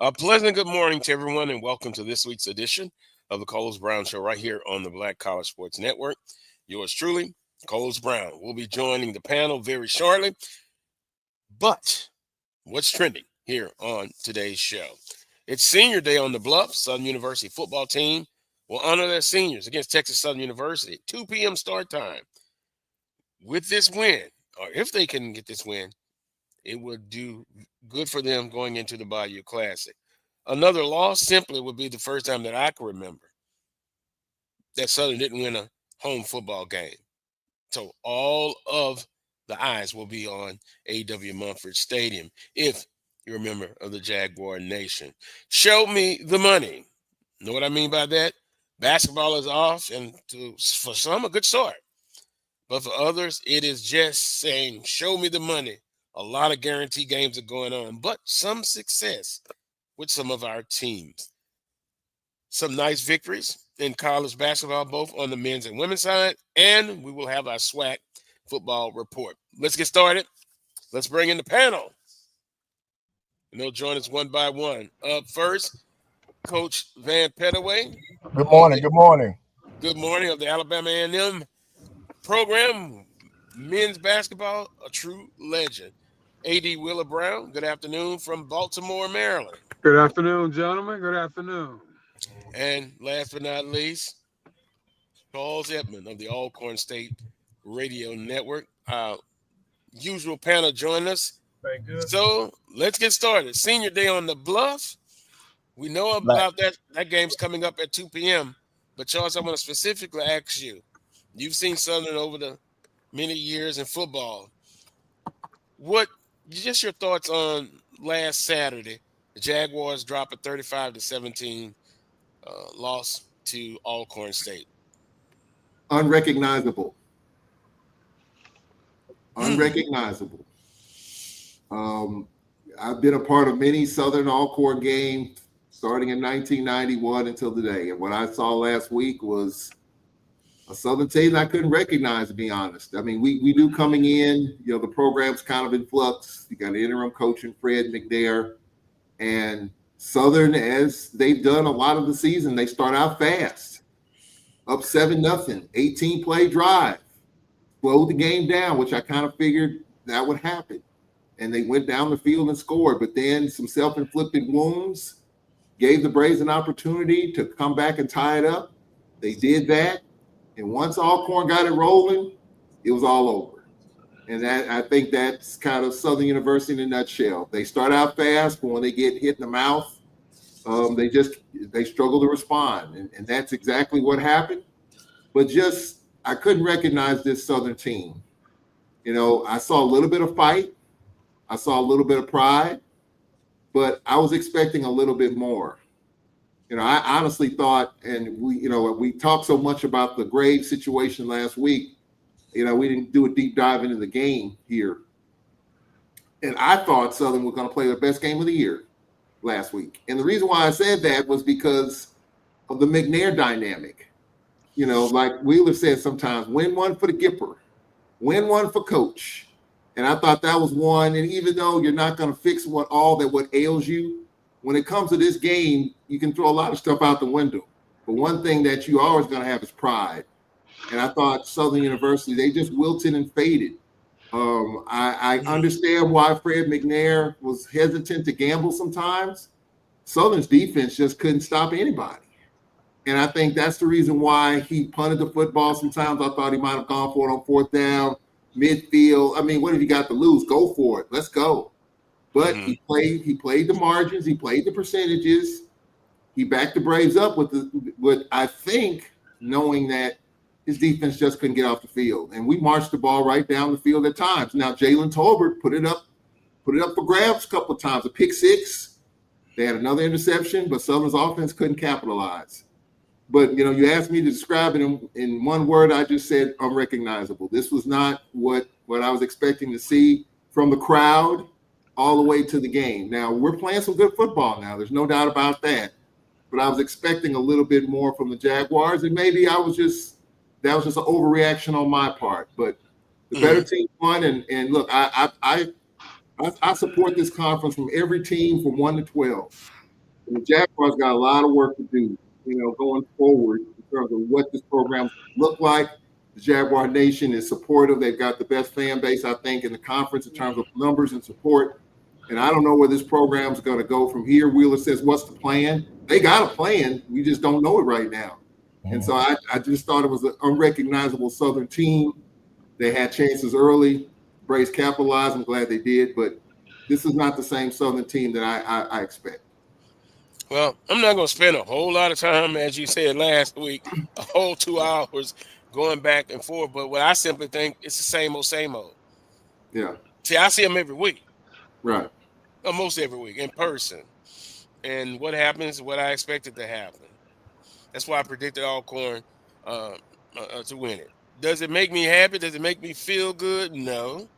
A pleasant good morning to everyone, and welcome to this week's edition of the Coles Brown Show right here on the Black College Sports Network. Yours truly, Coles Brown. We'll be joining the panel very shortly. But what's trending here on today's show? It's Senior Day on the Bluff. Southern University football team will honor their seniors against Texas Southern University. 2 p.m. start time. With this win, or if they can get this win, it would do good for them going into the Bayou Classic. Another loss simply would be the first time that I can remember that Southern didn't win a home football game. So all of the eyes will be on A.W. Mumford Stadium if you're a member of the Jaguar Nation. Show me the money. Know what I mean by that? Basketball is off, and for some, a good start. But for others, it is just saying, show me the money. A lot of guarantee games are going on, but some success with some of our teams. Some nice victories in college basketball, both on the men's and women's side, and we will have our SWAC football report. Let's get started. Let's bring in the panel. And they'll join us one by one. Up first, Coach Van Pettaway. Good morning. Good morning. Good morning of the Alabama A&M program. Men's basketball, a true legend. A.D. Willa Brown, good afternoon from Baltimore, Maryland. Good afternoon, gentlemen. Good afternoon. And last but not least, Charles Edmond of the Alcorn State Radio Network. Usual panel join us. Very good. So let's get started. Senior Day on the Bluff. We know about that. That game's coming up at 2 p.m. But Charles, I want to specifically ask you. You've seen Southern over the many years in football. Just your thoughts on last Saturday? The Jaguars drop a 35-17 loss to Alcorn State. Unrecognizable. Unrecognizable. I've been a part of many Southern Alcorn games starting in 1991 until today. And what I saw last week was a Southern team I couldn't recognize, to be honest. I mean, we knew coming in, the program's kind of in flux. You got an interim coach in Fred McNair. And Southern, as they've done a lot of the season, they start out fast. Up 7-0, 18-play drive. Slowed the game down, which I kind of figured that would happen. And they went down the field and scored. But then some self-inflicted wounds gave the Braves an opportunity to come back and tie it up. They did that. And once Alcorn got it rolling, it was all over. And I think that's kind of Southern University in a nutshell. They start out fast, but when they get hit in the mouth, they struggle to respond. And that's exactly what happened. But I couldn't recognize this Southern team. I saw a little bit of fight. I saw a little bit of pride. But I was expecting a little bit more. I honestly thought, and we talked so much about the Graves situation last week, we didn't do a deep dive into the game here. And I thought Southern was going to play their best game of the year last week. And the reason why I said that was because of the McNair dynamic. Like Wheeler said sometimes, win one for the Gipper, win one for coach. And I thought that was one. And even though you're not going to fix what ails you, when it comes to this game, you can throw a lot of stuff out the window. But one thing that you always going to have is pride. And I thought Southern University, they just wilted and faded. I understand why Fred McNair was hesitant to gamble sometimes. Southern's defense just couldn't stop anybody. And I think that's the reason why he punted the football sometimes. I thought he might have gone for it on fourth down. midfield. I mean, what have you got to lose? Go for it. Let's go. But Mhm. he played the margins, he played the percentages. He backed the Braves up with I think knowing that his defense just couldn't get off the field. And we marched the ball right down the field at times. Now Jalen Tolbert put it up for grabs a couple of times, a pick six. They had another interception, but Southern's offense couldn't capitalize. But you asked me to describe it in one word. I just said unrecognizable. This was not what I was expecting to see from the crowd all the way to the game. Now we're playing some good football now. There's no doubt about that. But I was expecting a little bit more from the Jaguars, and maybe that was just an overreaction on my part. But the better team won, and look, I support this conference from every team from 1 to 12. And the Jaguars got a lot of work to do, going forward in terms of what this program look like. The Jaguar Nation is supportive. They've got the best fan base, I think, in the conference in terms of numbers and support. And I don't know where this program is going to go from here. Wheeler says, what's the plan? They got a plan. We just don't know it right now. And so I just thought it was an unrecognizable Southern team. They had chances early. Braves capitalized. I'm glad they did. But this is not the same Southern team that I expect. Well, I'm not going to spend a whole lot of time, as you said last week, a whole 2 hours going back and forth. But what I simply think it's the same old. Yeah. See, I see them every week. Right. Almost every week in person. And what happens, what I expected to happen. That's why I predicted Alcorn to win it. Does it make me happy? Does it make me feel good? No.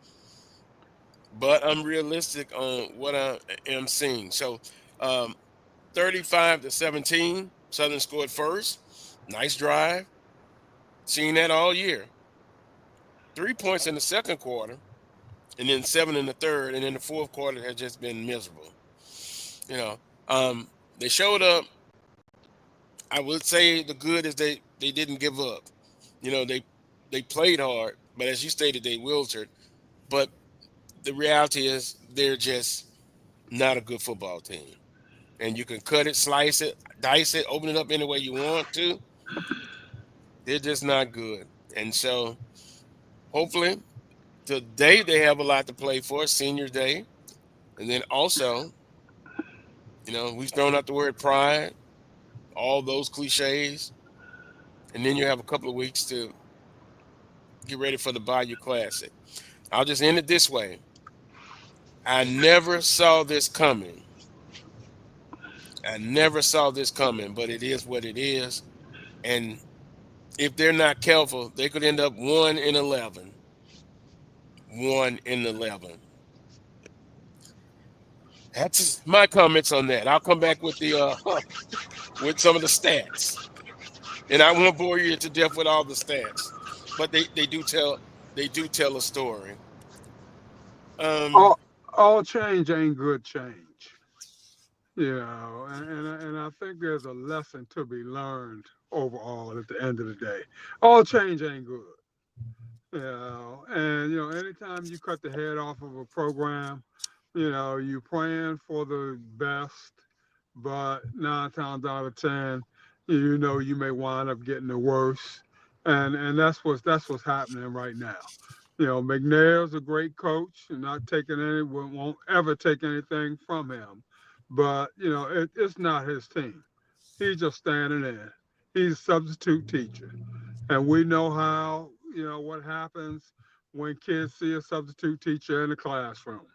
But I'm realistic on what I am seeing. So 35-17, Southern scored first. Nice drive. Seen that all year. 3 points in the second quarter, and then 7 in the third, and then the fourth quarter has just been miserable. They showed up. I would say the good is they didn't give up. They played hard, but as you stated, they wilted. But the reality is they're just not a good football team. And you can cut it, slice it, dice it, open it up any way you want to. They're just not good. And so hopefully today they have a lot to play for, senior day. And then also, we've thrown out the word pride, all those cliches. And then you have a couple of weeks to get ready for the Bayou Classic. I'll just end it this way. I never saw this coming. But it is what it is. And if they're not careful, they could end up 1-11. 1-11. That's my comments on that. I'll come back with the with some of the stats, and I won't bore you to death with all the stats, but they do tell a story. All change ain't good change. And I think there's a lesson to be learned overall at the end of the day. All change ain't good. And anytime you cut the head off of a program, you praying for the best, but 9 times out of 10, you may wind up getting the worst, and that's what's happening right now. McNair's a great coach, and won't ever take anything from him, but it's not his team. He's just standing in. He's a substitute teacher, and we know what happens when kids see a substitute teacher in the classroom.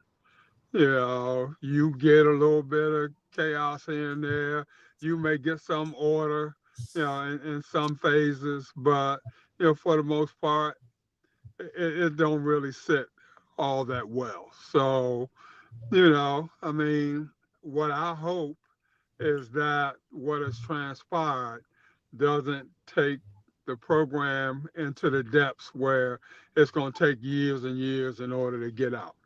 You get a little bit of chaos here and there. You may get some order, in some phases, but for the most part, it don't really sit all that well. So, I mean, what I hope is that what has transpired doesn't take the program into the depths where it's going to take years and years in order to get out.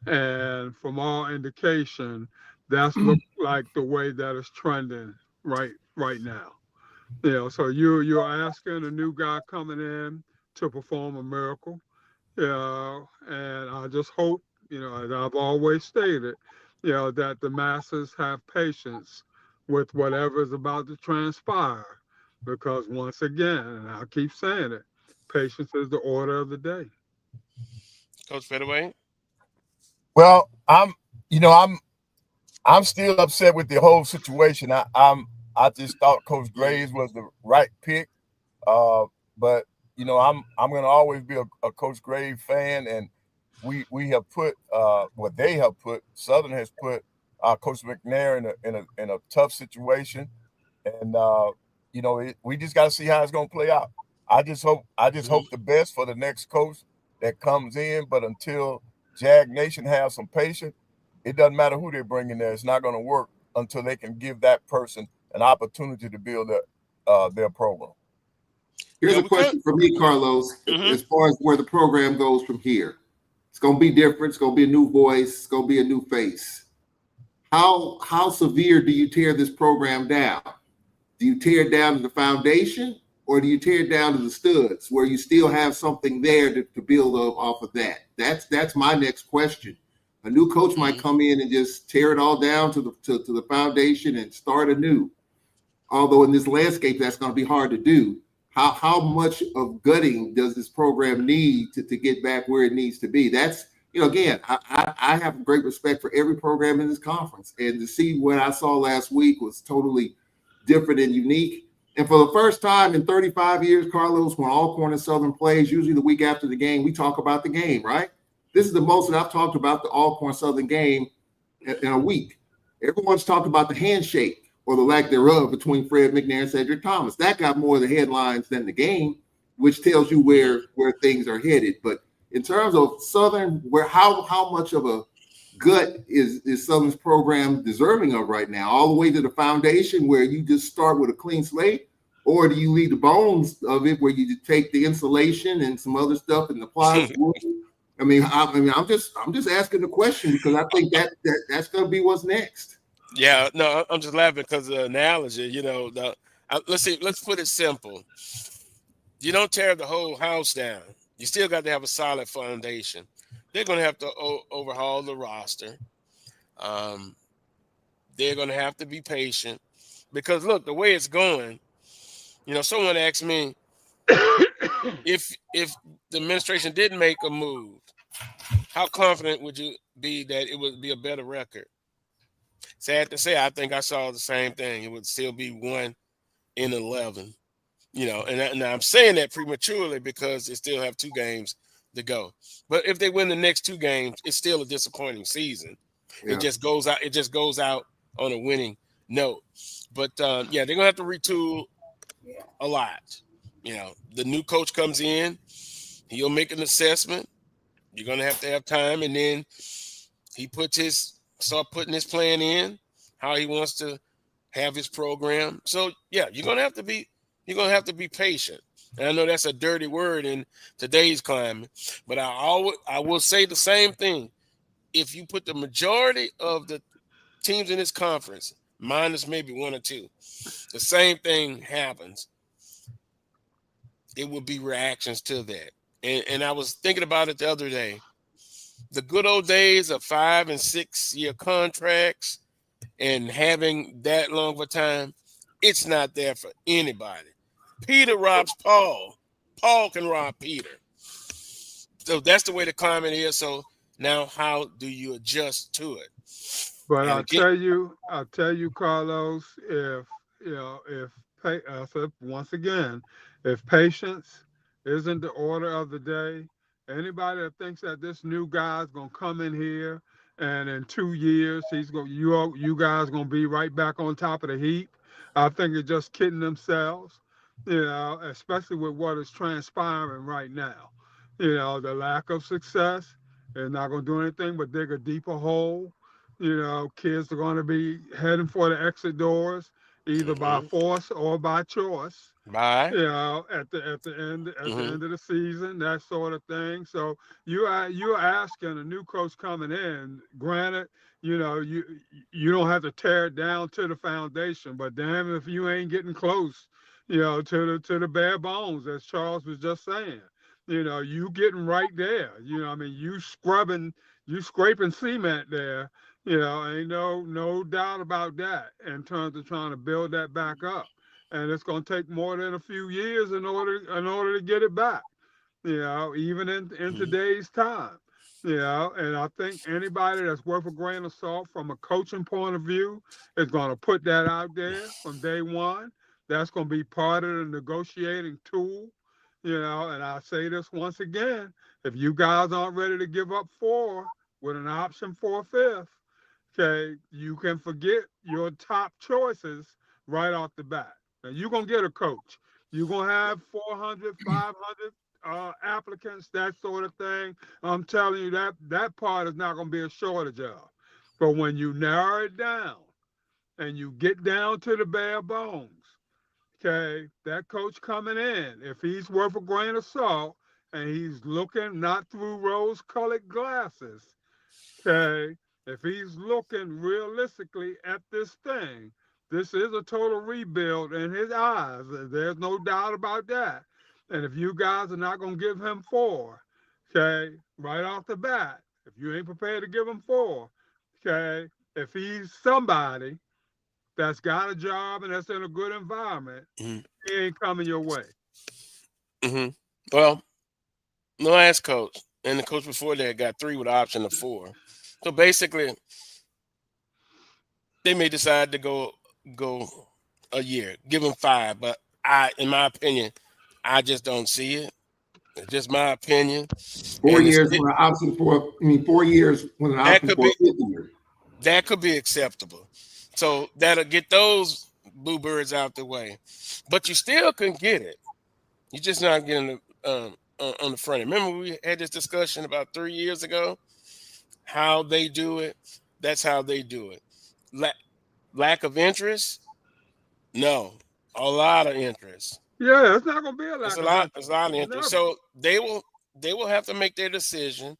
And from all indication, that's look like the way that it's trending right now. So you're asking a new guy coming in to perform a miracle. And I just hope, as I've always stated, that the masses have patience with whatever is about to transpire. Because once again, and I keep saying it, patience is the order of the day. Coach Pettaway? Well, you know, I'm still upset with the whole situation. I just thought Coach Graves was the right pick. Uh, but I'm going to always be a Coach Graves fan, and we have put what they have put. Southern has put Coach McNair in a tough situation, and we just got to see how it's going to play out. I just hope the best for the next coach that comes in. But until Jag Nation has some patience, it doesn't matter who they bring in there. It's not going to work until they can give that person an opportunity to build their program. Here's Yeah, a we could. question for me, Carlos. Mm-hmm. As far as where the program goes from here, it's going to be different. It's going to be a new voice. It's going to be a new face. How severe do you tear this program down? Do you tear it down to the foundation, or do you tear it down to the studs where you still have something there to build off of that? That's my next question. A new coach might come in and just tear it all down to the foundation and start anew. Although in this landscape, that's going to be hard to do. How much of gutting does this program need to get back where it needs to be? That's, again, I have great respect for every program in this conference. And to see what I saw last week was totally different and unique. And for the first time in 35 years, Carlos, when Alcorn and Southern plays, usually the week after the game, we talk about the game, right? This is the most that I've talked about the Alcorn Southern game in a week. Everyone's talked about the handshake or the lack thereof between Fred McNair and Cedric Thomas. That got more of the headlines than the game, which tells you where things are headed. But in terms of Southern, how much of a gut is Southern's program deserving of right now, all the way to the foundation where you just start with a clean slate, or do you leave the bones of it where you take the insulation and some other stuff and the plywood? I'm just asking the question because I think that's going to be what's next. Yeah, no, I'm just laughing because of the analogy. Let's put it simple. You don't tear the whole house down. You still got to have a solid foundation. They're going to have to overhaul the roster. Um, they're going to have to be patient because look, the way it's going. Someone asked me if the administration didn't make a move, how confident would you be that it would be a better record? Sad to say, I think I saw the same thing. It would still be 1-11. And I'm saying that prematurely because they still have 2 games to go. But if they win the next 2 games, it's still a disappointing season. Yeah. It just goes out. It just goes out on a winning note. But they're gonna have to retool a lot. The new coach comes in, he'll make an assessment. You're gonna have to have time, and then he start putting his plan in, how he wants to have his program. So yeah, you're gonna have to be patient. And I know that's a dirty word in today's climate, but I will say the same thing. If you put the majority of the teams in this conference, minus maybe 1 or 2, the same thing happens. It would be reactions to that. And I was thinking about it the other day. The good old days of 5 and 6 year contracts and having that long of a time, it's not there for anybody. Peter robs Paul. Paul can rob Peter. So that's the way the climate is. So now how do you adjust to it? But I'll tell you, Carlos, once again, if patience isn't the order of the day, anybody that thinks that this new guy's gonna come in here and in 2 years you guys gonna be right back on top of the heap, I think they're just kidding themselves. Especially with what is transpiring right now. The lack of success is not gonna do anything but dig a deeper hole. Kids are going to be heading for the exit doors, either by force or by choice. Bye. At the end of the season, that sort of thing. So you're asking a new coach coming in. Granted, you don't have to tear it down to the foundation, but damn if you ain't getting close, to the bare bones, as Charles was just saying. You getting right there. You scraping cement there. Ain't no doubt about that in terms of trying to build that back up. And it's going to take more than a few years in order to get it back. Even in today's time. And I think anybody that's worth a grain of salt from a coaching point of view is going to put that out there from day one. That's going to be part of the negotiating tool. And I say this once again, if you guys aren't ready to give up four with an option for a fifth, okay, you can forget your top choices right off the bat. Now, you're going to get a coach. You're going to have 400, 500 applicants, that sort of thing. I'm telling you that part is not going to be a shortage of. But when you narrow it down and you get down to the bare bones, okay, that coach coming in, if he's worth a grain of salt and he's looking not through rose-colored glasses, okay, if he's looking realistically at this thing, this is a total rebuild in his eyes. There's no doubt about that. And if you guys are not going to give him four, okay, right off the bat, if you ain't prepared to give him four, okay, if he's somebody that's got a job and that's in a good environment, he ain't coming your way. Well, the last coach and the coach before that got 3 with an option of 4. So basically, they may decide to go a year, give him 5. But in my opinion, I just don't see it. It's just my opinion. 4 years with an option for. 4 years with an option for a 5th year. That could be acceptable. So that'll get those bluebirds out the way. But you still can get it. You're just not getting on the front end. Remember we had this discussion about 3 years ago? How they do it, that's how they do it. Lack of interest? No. A lot of interest. Yeah, it's not going to be a lack of interest. There's a lot of interest. So they will have to make their decision.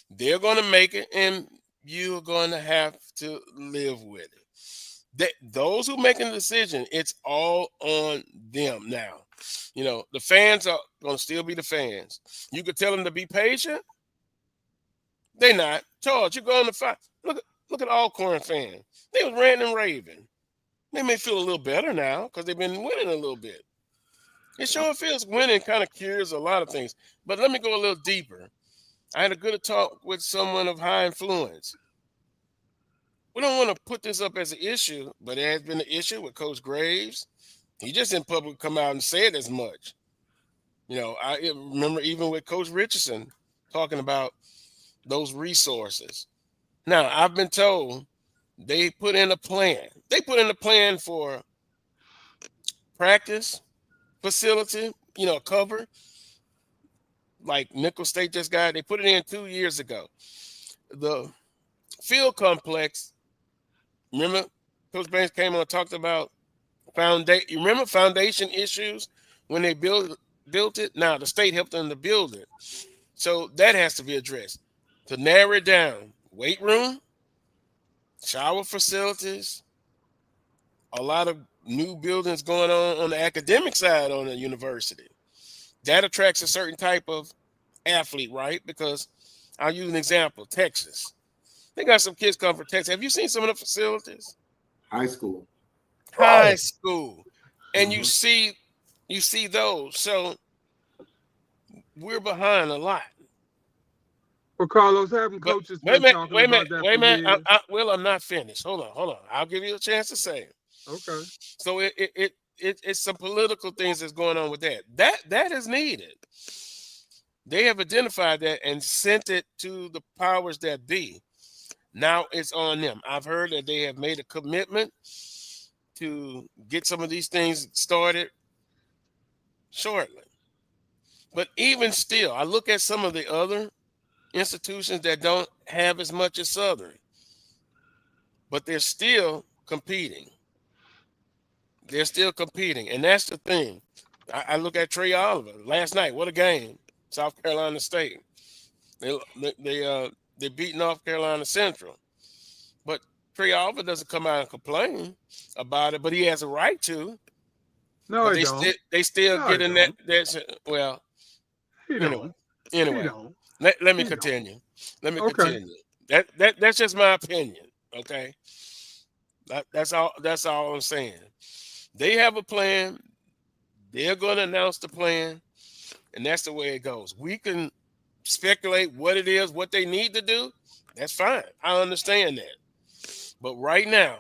They're going to make it, and you're going to have to live with it. Those who making the decision, it's all on them now. The fans are going to still be the fans. You could tell them to be patient. They not. Charles, you go on the fight. Look at Alcorn fans. They was ranting and raving. They may feel a little better now because they've been winning a little bit. It sure feels winning kind of cures a lot of things. But let me go a little deeper. I had a good talk with someone of high influence. We don't want to put this up as an issue, but it has been an issue with Coach Graves. He just in public come out and said as much. I remember even with Coach Richardson talking about those resources. Now, I've been told they put in a plan. They put in a plan for practice facility, cover. Like Nickel State just got, they put it in 2 years ago. The field complex, remember Coach Banks came on and talked about you remember foundation issues when they built it? Now, the state helped them to build it. So that has to be addressed. To narrow it down, weight room, shower facilities, a lot of new buildings going on the academic side on the university. That attracts a certain type of athlete, right? Because I'll use an example, Texas. They got some kids come from Texas. Have you seen some of the facilities? High school. And you see those. So we're behind a lot. Well, Carlos, having coaches been talking about that for years. I'm not finished. Hold on. I'll give you a chance to say it. Okay. So it's some political things that's going on with that. That is needed. They have identified that and sent it to the powers that be. Now it's on them. I've heard that they have made a commitment to get some of these things started shortly. But even still, I look at some of the other institutions that don't have as much as Southern, but they're still competing. And that's the thing. I look at Trey Oliver last night. What a game. South Carolina State. They beat North Carolina Central. But Trey Oliver doesn't come out and complain about it, but he has a right to. No, but they don't. They still get in that. Well, anyway. Let me continue. Continue. That's just my opinion. Okay. That's all I'm saying. They have a plan. They're going to announce the plan. And that's the way it goes. We can speculate what it is, what they need to do. That's fine. I understand that. But right now,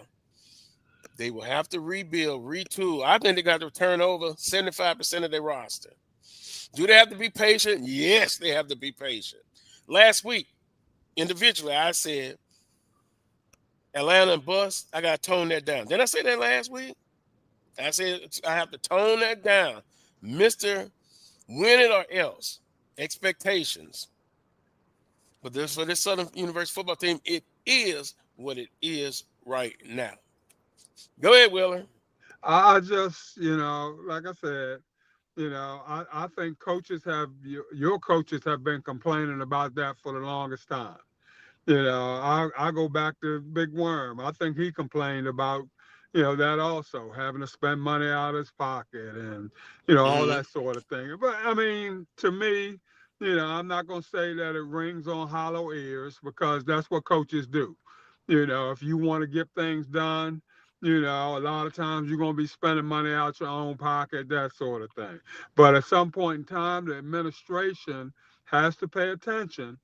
they will have to rebuild, retool. I think they got to turn over 75% of their roster. Do they have to be patient? Yes, they have to be patient. Last week, individually, I said Atlanta and bust. I got to tone that down. Didn't I say that last week? I said I have to tone that down. Mr. Win it or else. Expectations. But this for this Southern University football team, it is what it is right now. Go ahead, Willer. I just, like I said, I think your coaches have been complaining about that for the longest time. I go back to Big Worm. I think he complained about, that also, having to spend money out of his pocket and, all Mm-hmm. that sort of thing. But I mean, to me, I'm not going to say that it rings on hollow ears because that's what coaches do. If you want to get things done, a lot of times you're going to be spending money out your own pocket, that sort of thing. But at some point in time, the administration has to pay attention,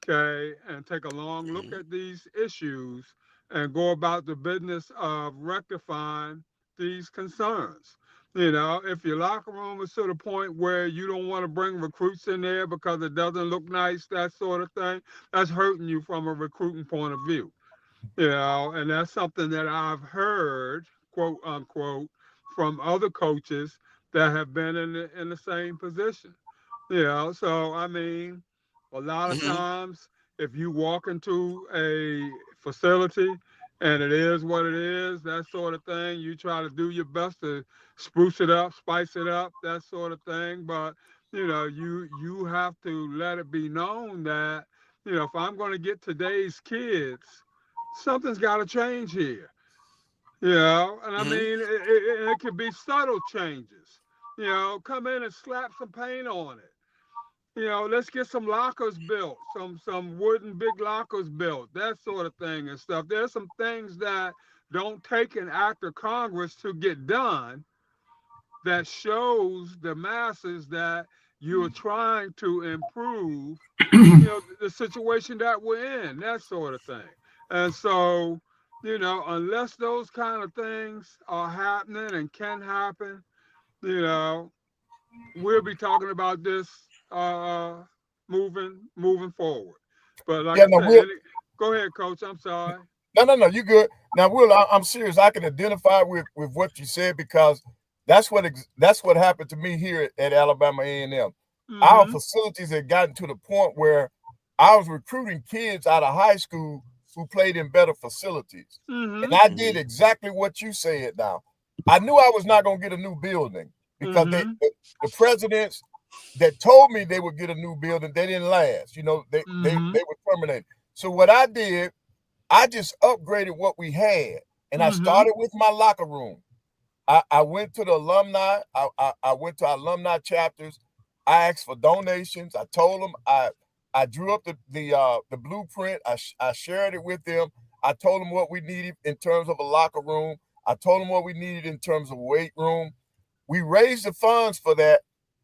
okay, and take a long look at these issues and go about the business of rectifying these concerns. If your locker room is to the point where you don't want to bring recruits in there because it doesn't look nice, that sort of thing, that's hurting you from a recruiting point of view. And that's something that I've heard, quote unquote, from other coaches that have been in the same position. So I mean, a lot of Mm-hmm. times if you walk into a facility and it is what it is, that sort of thing, you try to do your best to spruce it up, spice it up, that sort of thing. But you have to let it be known that if I'm going to get today's kids, something's got to change here. And I Mm-hmm. mean, it could be subtle changes. Come in and slap some paint on it. Let's get some lockers built, some wooden big lockers built, that sort of thing and stuff. There's some things that don't take an act of Congress to get done that shows the masses that you're trying to improve, the situation that we're in, that sort of thing. And so, unless those kind of things are happening and can happen, you know, we'll be talking about this uh, moving forward. But like Yeah, I no, said, we'll go ahead, Coach. I'm sorry. no, you good. Now, Will, I'm serious. I can identify with what you said because that's what happened to me here at Alabama A&M. Our Mm-hmm. facilities had gotten to the point where I was recruiting kids out of high school who played in better facilities, and Mm-hmm. I did Mm-hmm. exactly what you said. Now, I knew I was not going to get a new building because Mm-hmm. the presidents that told me they would get a new building, they didn't last. Mm-hmm. They were terminated. So what I did, I just upgraded what we had, and I Mm-hmm. started with my locker room. I went to the alumni. I went to our alumni chapters. I asked for donations. I told them I drew up the blueprint. I shared it with them. I told them what we needed in terms of a locker room. I told them what we needed in terms of weight room. We raised the funds for that,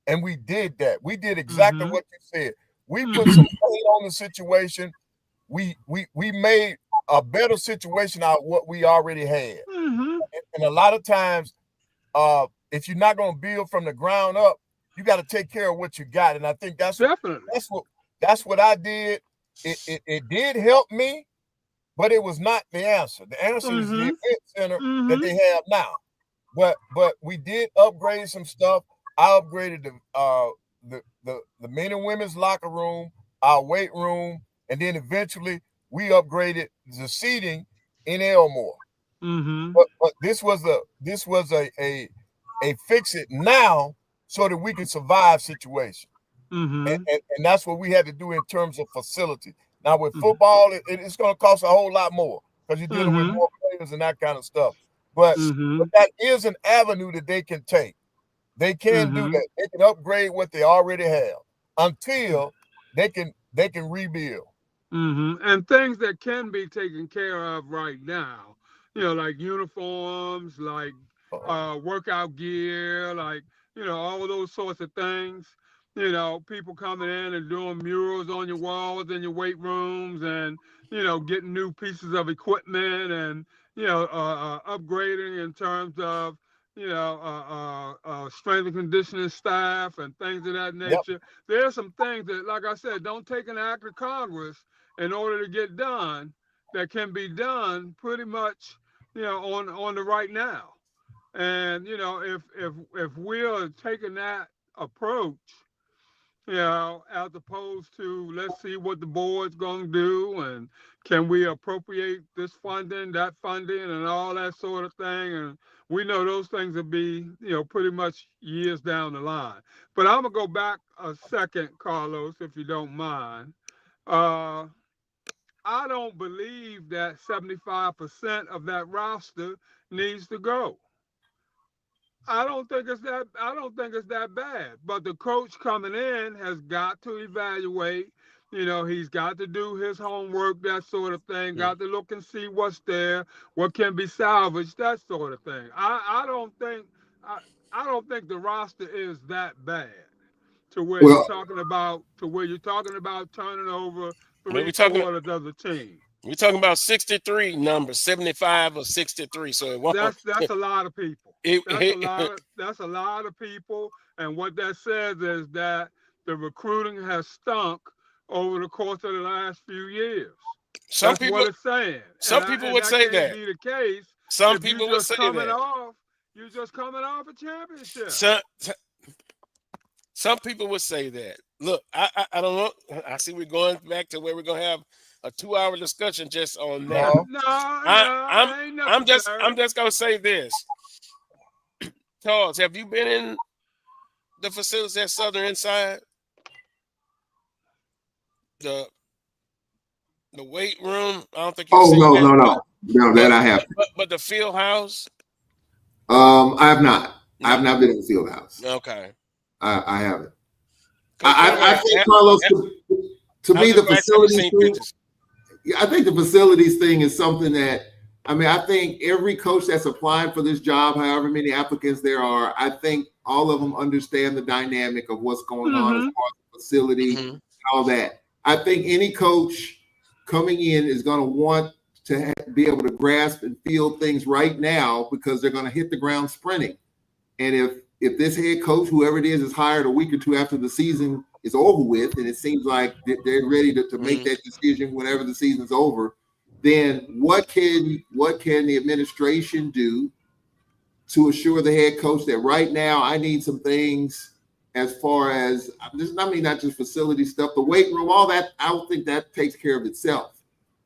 and we did that. We did exactly Mm-hmm. what you said. We put Mm-hmm. some paint on the situation. We made a better situation out of what we already had. Mm-hmm. And a lot of times, if you're not going to build from the ground up, you got to take care of what you got. And I think Definitely. that's what that's what I did. It did help me, but it was not the answer. The answer is the Mm-hmm. event center that Mm-hmm. they have now. But we did upgrade some stuff. I upgraded the men and women's locker room, our weight room, and then eventually we upgraded the seating in Elmore. Mm-hmm. But this was a fix it now so that we can survive situation. And, Mm-hmm. and, and that's what we had to do in terms of facility. Now with football, it's going to cost a whole lot more because you're dealing with Mm-hmm. more players and that kind of stuff. But Mm-hmm. but that is an avenue that they can take. They can do Mm-hmm. that. They can upgrade what they already have until they can rebuild. And things that can be taken care of right now, like uniforms, like Uh, workout gear, like all of those sorts of things. people coming in and doing murals on your walls in your weight rooms, and getting new pieces of equipment, and upgrading in terms of strength and conditioning staff and things of that Yep. nature. There are some things that, like I said, don't take an act of Congress in order to get done, that can be done pretty much on the right now. And if we're taking that approach, as opposed to let's see what the board's going to do, and can we appropriate this funding, that funding, and all that sort of thing. And we know those things will be, pretty much years down the line. But I'm going to go back a second, Carlos, if you don't mind. Uh, I don't believe that 75% of that roster needs to go. I don't think it's that bad. But the coach coming in has got to evaluate. He's got to do his homework, that sort of thing. Got to look and see what's there, what can be salvaged, that sort of thing. I don't think the roster is that bad to where you're Well, talking about turning over We're three talking quarters of the team. we're talking about 63 numbers, 75 or 63. So it won't. That's a lot of people. It, That's a lot of people. And what that says is that the recruiting has stunk over the course of the last few years. some That's people what it's saying. some people would that say can't that. be the case Some if people would say that. you're just coming off a championship. Some people would say that. Look, I don't know. I see we're going back to where we're gonna have a 2-hour discussion just on that. No. Ain't I'm necessary. just gonna say this. Charles, have you been in the facilities at Southern Inside? The weight room? I don't think you've oh seen no, that. no, no, no, that I haven't. But the field house? I have not. No. I have not been in the field house. Okay. I haven't. Coach I Conrad, think, Carlos, to me, the facilities thing, pictures? yeah, I think the facilities thing is something that, I think every coach that's applying for this job, however many applicants there are, I think all of them understand the dynamic of what's going on as far as the facility and all that. I think any coach coming in is going to want to be able to grasp and feel things right now, because they're going to hit the ground sprinting. And if this head coach, whoever it is hired a week or two after the season is over with, and it seems like they're ready to make that decision whenever the season's over, then what can the administration do to assure the head coach that right now I need some things as far as, not just facility stuff, the weight room, all that. I don't think that takes care of itself.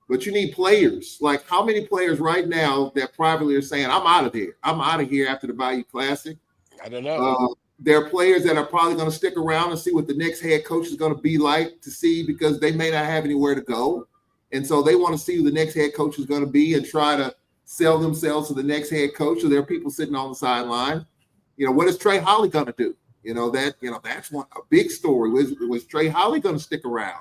But you need players. Like, how many players right now that privately are saying, I'm out of here. I'm out of here after the Value Classic? I don't know. There are players that are probably going to stick around and see what the next head coach is going to be like, to see, because they may not have anywhere to go. And so they want to see who the next head coach is going to be and try to sell themselves to the next head coach. So there are people sitting on the sideline. What is Trey Holly going to do? That's a big story. Was Trey Holly going to stick around?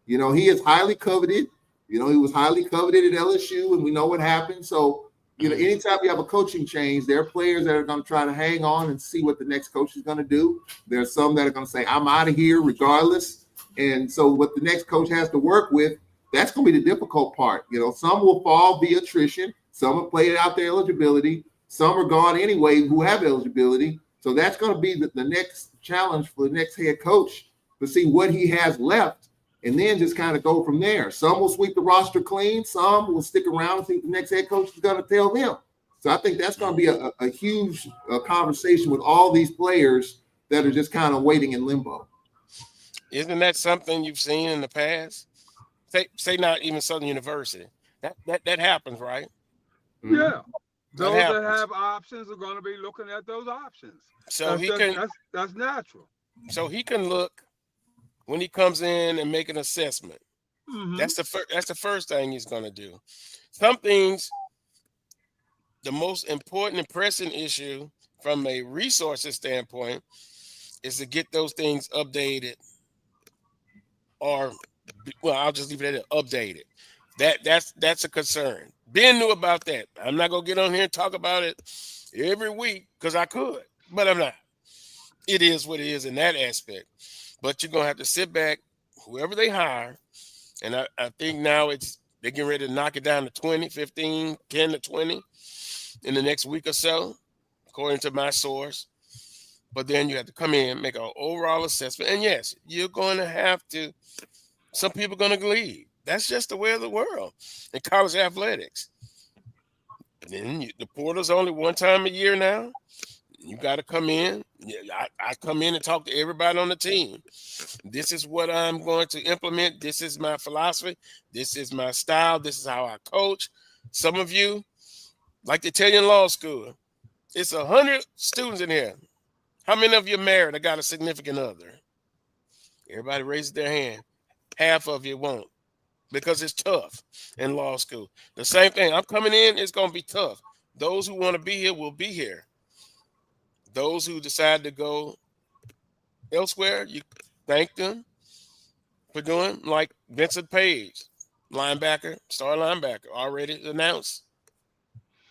He is highly coveted. He was highly coveted at LSU, and we know what happened. So, anytime you have a coaching change, there are players that are going to try to hang on and see what the next coach is going to do. There's some that are going to say, I'm out of here regardless. And so what the next coach has to work with, that's going to be the difficult part. Some will fall via attrition. Some have played out their eligibility. Some are gone anyway who have eligibility. So that's going to be the next challenge for the next head coach, to see what he has left, and then just kind of go from there. Some will sweep the roster clean. Some will stick around and see what the next head coach is going to tell them. So I think that's going to be a huge conversation with all these players that are just kind of waiting in limbo. Isn't that something you've seen in the past? Say not even Southern University. That happens, right? Yeah. Those that have options are going to be looking at those options. So that's natural. So he can look when he comes in and make an assessment. That's the first thing he's going to do. Some things, the most important and pressing issue from a resources standpoint is to get those things updated, or, well, I'll just leave it at updated. That's a concern. Ben knew about that. I'm not going to get on here and talk about it every week because I could, but I'm not. It is what it is in that aspect. But you're going to have to sit back, whoever they hire, and I think now they're getting ready to knock it down to 20, 15, 10 to 20 in the next week or so, according to my source. But then you have to come in, make an overall assessment. And yes, you're going to have to, some people are going to leave. That's just the way of the world in college athletics. And then the portal's only one time a year now. You got to come in. I come in and talk to everybody on the team. This is what I'm going to implement. This is my philosophy. This is my style. This is how I coach. Some of you, like they tell you in law school, it's 100 students in here. How many of you married or got a significant other? Everybody raises their hand. Half of you won't because it's tough in law school. The same thing. I'm coming in, it's going to be tough. Those who want to be here will be here. Those who decide to go elsewhere, you thank them for doing, like Vincent Page, linebacker, star linebacker, already announced.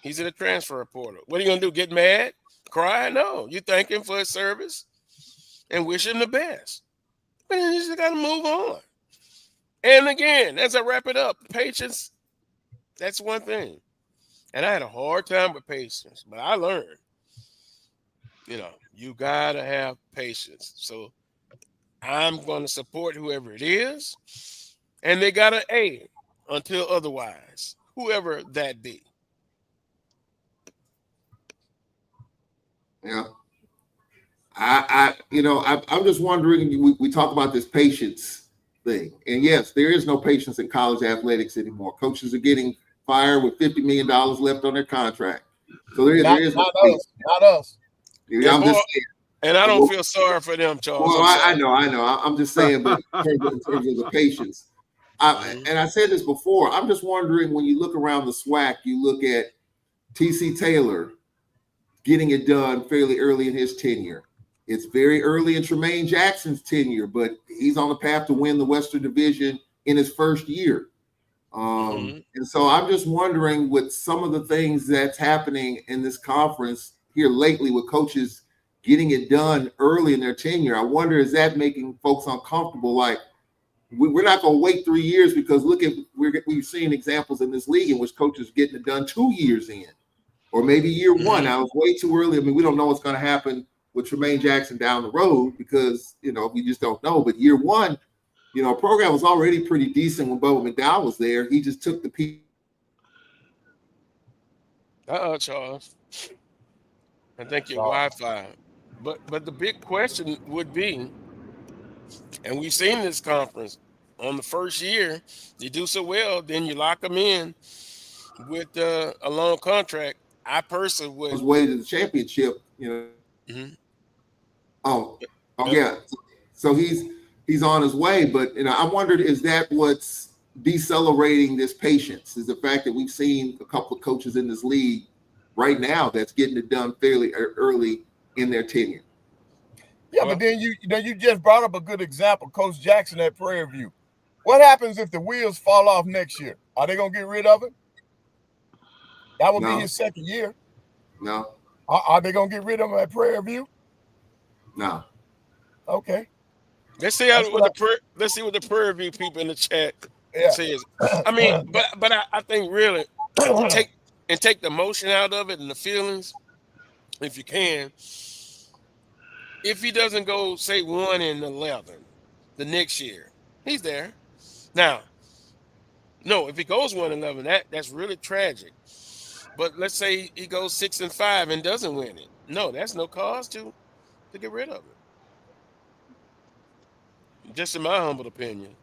He's in the transfer portal. What are you going to do, get mad? Cry? No. You thank him for his service and wish him the best. But then you just got to move on. And again, as I wrap it up, patience, that's one thing. And I had a hard time with patience, but I learned, you got to have patience. So I'm going to support whoever it is, and they got an A until otherwise, whoever that be. Yeah. I'm just wondering, we talk about this patience thing. And yes, there is no patience in college athletics anymore. Coaches are getting fired with $50 million left on their contract. So there is not us. Yeah, I'm just saying. And I don't feel sorry for them, Charles. Well, I know. I'm just saying, but in terms of the patience. And I said this before, I'm just wondering, when you look around the SWAC, you look at T.C. Taylor getting it done fairly early in his tenure. It's very early in Tremaine Jackson's tenure, but he's on the path to win the Western Division in his first year. And so I'm just wondering, with some of the things that's happening in this conference here lately with coaches getting it done early in their tenure, I wonder, is that making folks uncomfortable? Like, we're not going to wait 3 years, because we've seen examples in this league in which coaches getting it done 2 years in, or maybe year one. Now, it's way too early. I mean, we don't know what's going to happen with Tremaine Jackson down the road, because, we just don't know. But year one, program was already pretty decent when Bubba McDowell was there. He just took the people. Charles. I think your Wi-Fi. But the big question would be, and we've seen this conference on the first year, you do so well, then you lock them in with a long contract. I personally would. His way to the championship, Yeah. So he's on his way, but I wondered, is that what's decelerating this patience? Is the fact that we've seen a couple of coaches in this league right now that's getting it done fairly early in their tenure. Yeah, but then you just brought up a good example, Coach Jackson at Prairie View. What happens if the wheels fall off next year? Are they gonna get rid of it? That would be his second year. No. Are they gonna get rid of him at Prairie View? No. Okay. Let's see what the Prairie View people in the chat says. I mean, but I think really take the emotion out of it and the feelings, if you can. If he doesn't go, say, 1-11 the next year, he's there. Now, no, if he goes 1-11, that's really tragic. But let's say he goes 6-5 and doesn't win it. No, that's no cause to get rid of it. Just in my humble opinion.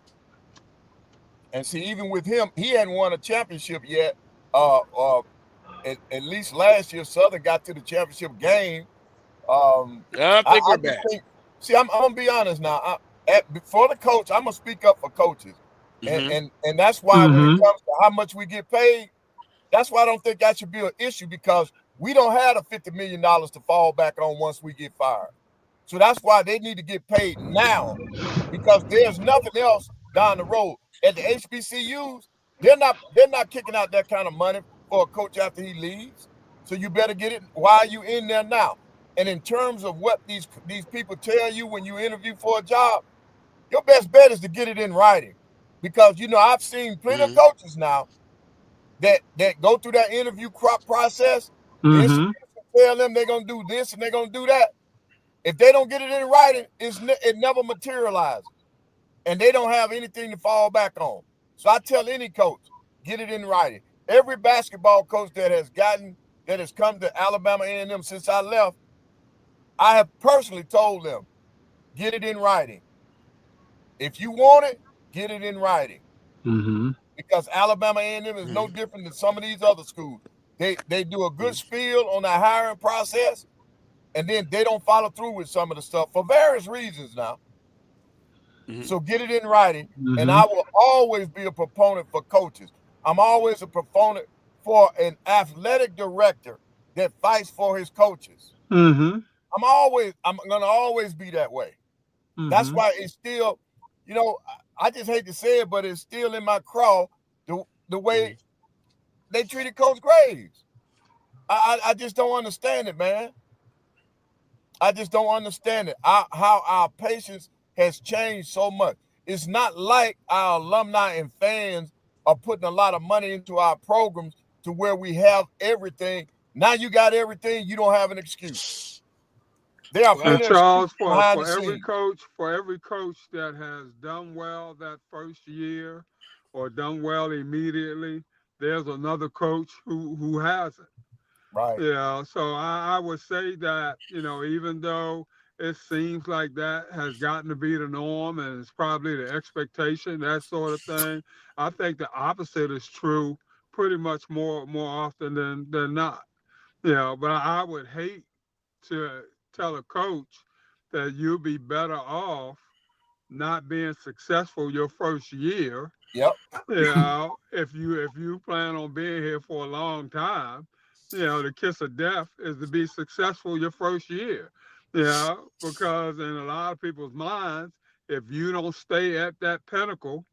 And see, even with him, he hadn't won a championship yet. At least last year, Southern got to the championship game. I think we're back. I'm gonna be honest now. For the coach, I'm gonna speak up for coaches, and that's why when it comes to how much we get paid, that's why I don't think that should be an issue, because we don't have the $50 million to fall back on once we get fired. So that's why they need to get paid now, because there's nothing else down the road. At the HBCUs, they're not kicking out that kind of money for a coach after he leaves. So you better get it while you in there now. And in terms of what these people tell you when you interview for a job, your best bet is to get it in writing, because I've seen plenty of Mm-hmm. coaches now that go through that interview crop process. The Mm-hmm. institution tell them they're gonna do this and they're gonna do that. If they don't get it in writing, it never materializes, and they don't have anything to fall back on. So I tell any coach, get it in writing. Every basketball coach that has come to Alabama A&M since I left, I have personally told them, get it in writing. If you want it, get it in writing. Mm-hmm. Because Alabama A&M is no Mm-hmm. different than some of these other schools. They do a good spiel on the hiring process, and then they don't follow through with some of the stuff for various reasons now. Mm-hmm. So get it in writing, and Mm-hmm. I will always be a proponent for coaches. I'm always a proponent for an athletic director that fights for his coaches. Mm-hmm. I'm gonna always be that way. That's Mm-hmm. why it's still, I just hate to say it, but it's still in my craw the way Mm-hmm. they treated Coach Graves. I just don't understand it, man. I just don't understand it. How our patience has changed so much. It's not like our alumni and fans are putting a lot of money into our programs to where we have everything. Now you got everything, you don't have an excuse. There are And Well, plenty of excuses Charles, for behind the for every scenes. coach, for every coach that has done well that first year, or done well immediately, there's another coach who hasn't. Right. Yeah, so I would say that, even though it seems like that has gotten to be the norm and it's probably the expectation, that sort of thing, I think the opposite is true pretty much more often than not. But I would hate to tell a coach that you'll be better off not being successful your first year. Yep. If you plan on being here for a long time, the kiss of death is to be successful your first year. Because in a lot of people's minds, if you don't stay at that pinnacle,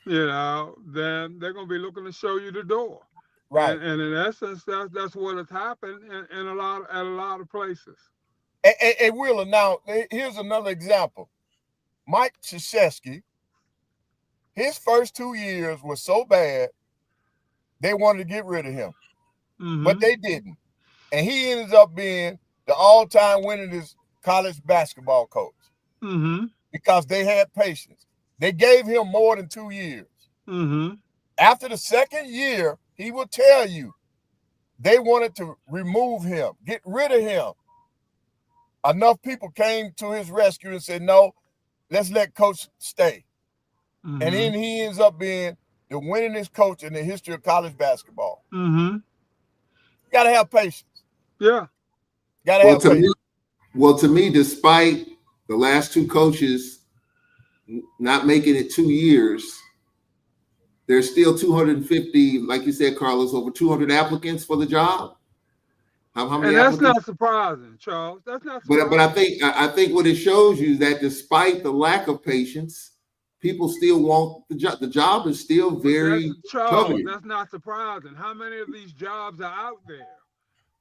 then they're gonna be looking to show you the door. Right. And in essence, that's what has happened in a lot of places. And Wheeler, now here's another example. Mike Krzyzewski, his first 2 years were so bad they wanted to get rid of him, but Mm-hmm. they didn't. And he ended up being the all-time winningest college basketball coach Mm-hmm. because they had patience. They gave him more than 2 years. Mm-hmm. After the second year, he will tell you they wanted to remove him, get rid of him. Enough people came to his rescue and said, no, let's let coach stay. And Mm-hmm. then he ends up being the winningest coach in the history of college basketball. Mm-hmm. You got to have patience. Yeah. Got to Well, have to me, patience. despite the last two coaches not making it 2 years, there's still 250, like you said, Carlos, over 200 applicants for the job. How And many that's applicants? not surprising, Charles. That's not But surprising. I think what it shows you is that despite the lack of patience, people still want the job. The job is still But that's very Charles, coveted. that's not surprising. How many of these jobs are out there?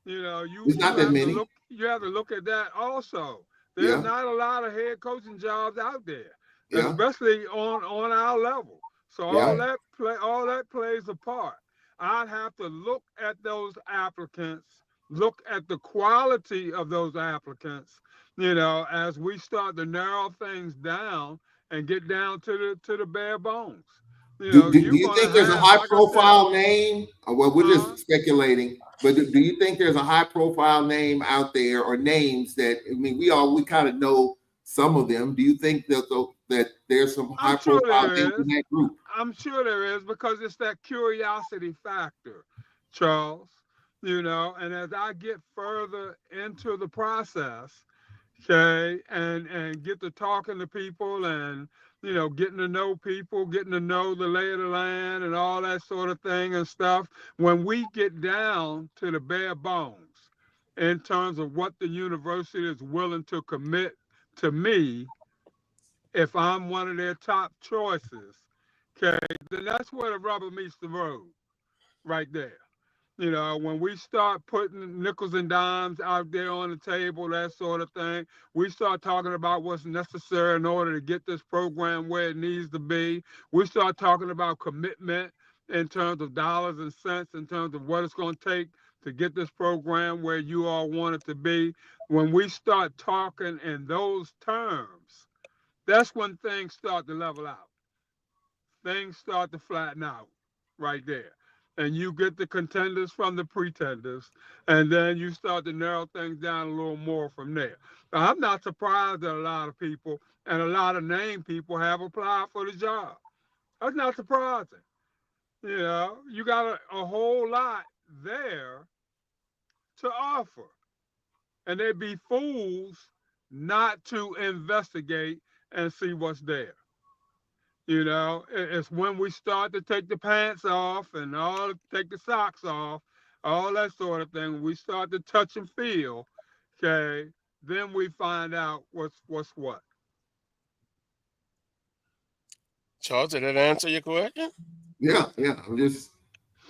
You It's not you that have to many. look at that also. There's Yeah, not a lot of head coaching jobs out there, yeah, especially on our level. So yeah. all that plays a part. I'd have to look at those applicants, look at the quality of those applicants, as we start to narrow things down and get down to the bare bones. Do You're you gonna think there's a have, high like I said, profile name? Well, we're huh? just speculating, but do you think there's a high profile name out there, or names that, I mean, we kind of know some of them. Do you think that there's some high I'm sure profile names there in is. that group? I'm sure there is because it's that curiosity factor, Charles. And as I get further into the process, okay, and get to talking to people and getting to know people, getting to know the lay of the land and all that sort of thing and stuff. When we get down to the bare bones in terms of what the university is willing to commit to me, if I'm one of their top choices, okay, then that's where the rubber meets the road, right there. When we start putting nickels and dimes out there on the table, that sort of thing, we start talking about what's necessary in order to get this program where it needs to be. We start talking about commitment in terms of dollars and cents, in terms of what it's going to take to get this program where you all want it to be. When we start talking in those terms, that's when things start to level out. Things start to flatten out right there. And you get the contenders from the pretenders, and then you start to narrow things down a little more from there. Now, I'm not surprised that a lot of people and a lot of named people have applied for the job. That's not surprising. You got a whole lot there to offer, and they'd be fools not to investigate and see what's there. It's when we start to take the pants off and take the socks off, all that sort of thing. We start to touch and feel, okay, then we find out what's what. Charles, did that answer your question? Yeah.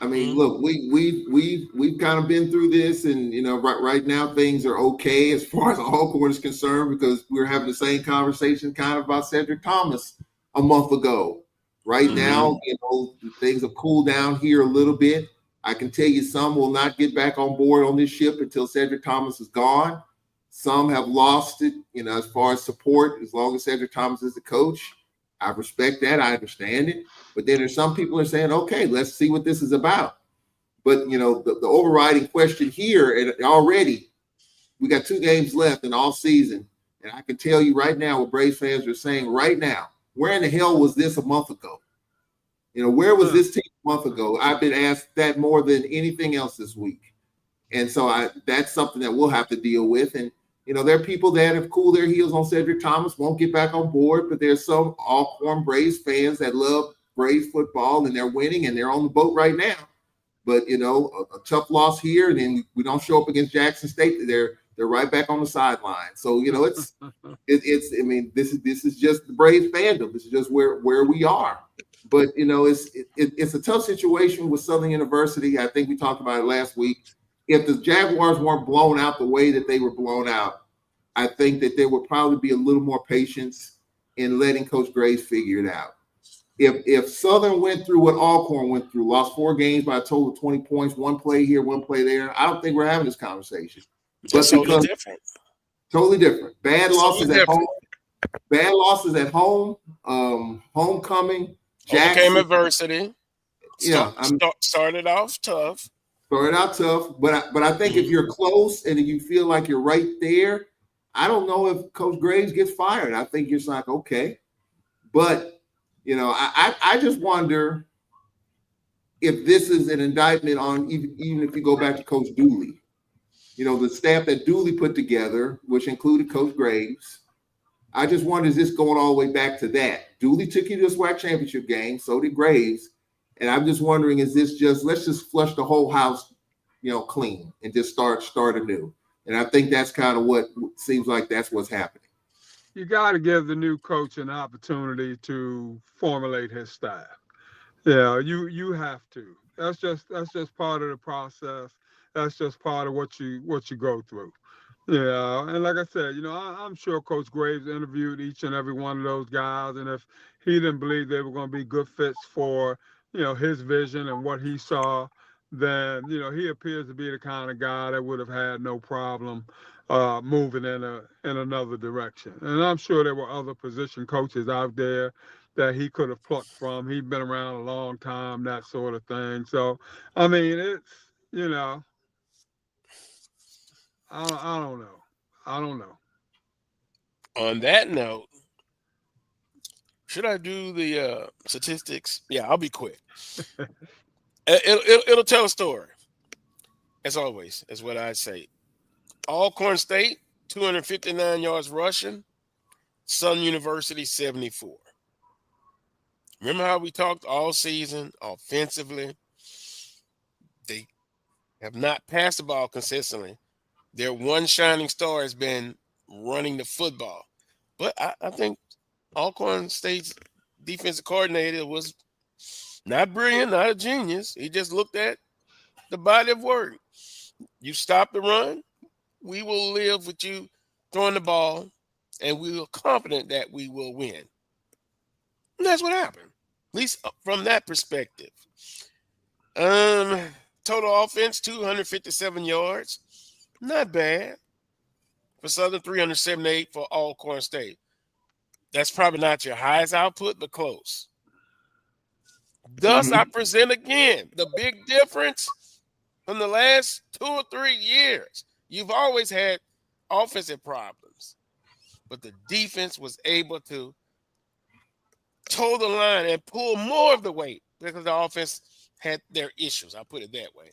I mean, Mhm. look, we've kind of been through this, and right now things are okay as far as Alcorn is concerned, because we were having the same conversation kind of about Cedric Thomas a month ago. Right now, things have cooled down here a little bit. I can tell you some will not get back on board on this ship until Cedric Thomas is gone. Some have lost it, as far as support, as long as Cedric Thomas is the coach. I respect that. I understand it. But then there's some people are saying, okay, let's see what this is about. But, the overriding question here, and already we got 2 games left in all season. And I can tell you right now what Braves fans are saying right now. Where in the hell was this a month ago? Where was this team a month ago? I've been asked that more than anything else this week. And so that's something that we'll have to deal with. And, there are people that have cooled their heels on Cedric Thomas, won't get back on board, but there's some Alcorn Braves fans that love Braves football, and they're winning, and they're on the boat right now. But, a tough loss here, and then we don't show up against Jackson State. They're right back on the sideline. So, I mean, this is just the Braves fandom. This is just where we are. But, it's a tough situation with Southern University. I think we talked about it last week. If the Jaguars weren't blown out the way that they were blown out, I think that there would probably be a little more patience in letting Coach Graves figure it out. If Southern went through what Alcorn went through, lost 4 games by a total of 20 points, 1 play here, 1 play there, I don't think we're having this conversation. That's totally different. Totally different. Bad losses at home. Bad losses at home. Homecoming. Jackson. Overcame adversity. Started off tough. Started out tough, but I think if you're close and you feel like you're right there, I don't know if Coach Graves gets fired. I think you're like, okay. But, I just wonder if this is an indictment on, even if you go back to Coach Dooley, the staff that Dooley put together, which included Coach Graves. I just wonder, is this going all the way back to that? Dooley took you to a SWAC championship game, so did Graves. And I'm just wondering, is this let's just flush the whole house, clean and just start anew. And I think that's kind of what seems like that's what's happening. You got to give the new coach an opportunity to formulate his staff. Yeah, you have to. That's just part of the process. That's just part of what you go through. Yeah, and like I said, I'm sure Coach Graves interviewed each and every one of those guys, and if he didn't believe they were going to be good fits for, his vision and what he saw, then, he appears to be the kind of guy that would have had no problem moving in another direction. And I'm sure there were other position coaches out there that he could have plucked from. He'd been around a long time, that sort of thing. So, I mean, it's, I don't know. I don't know. On that note, should I do the statistics? Yeah, I'll be quick. It'll tell a story. As always, is what I say. Alcorn State, 259 yards rushing. Southern University, 74. Remember how we talked all season offensively? They have not passed the ball consistently. Their one shining star has been running the football. But I think Alcorn State's defensive coordinator was not brilliant, not a genius. He just looked at the body of work. You stop the run, we will live with you throwing the ball, and we are confident that we will win. And that's what happened, at least from that perspective. Total offense, 257 yards. Not bad. For Southern, 378 for Alcorn State. That's probably not your highest output, but close. Thus, I present again the big difference from the last 2 or 3 years. You've always had offensive problems, but the defense was able to toe the line and pull more of the weight because the offense had their issues. I'll put it that way.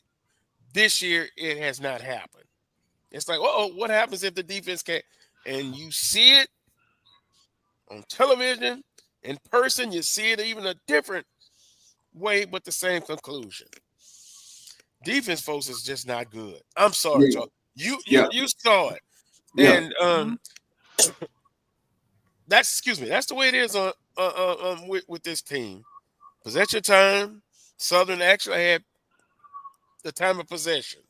This year, it has not happened. It's like, what happens if the defense can't? And you see it on television, in person, you see it even a different way, but the same conclusion. Defense, folks, is just not good. I'm sorry, Charles. You saw it. Yeah. And that's the way it is on with this team. Possession time, Southern actually had the time of possession.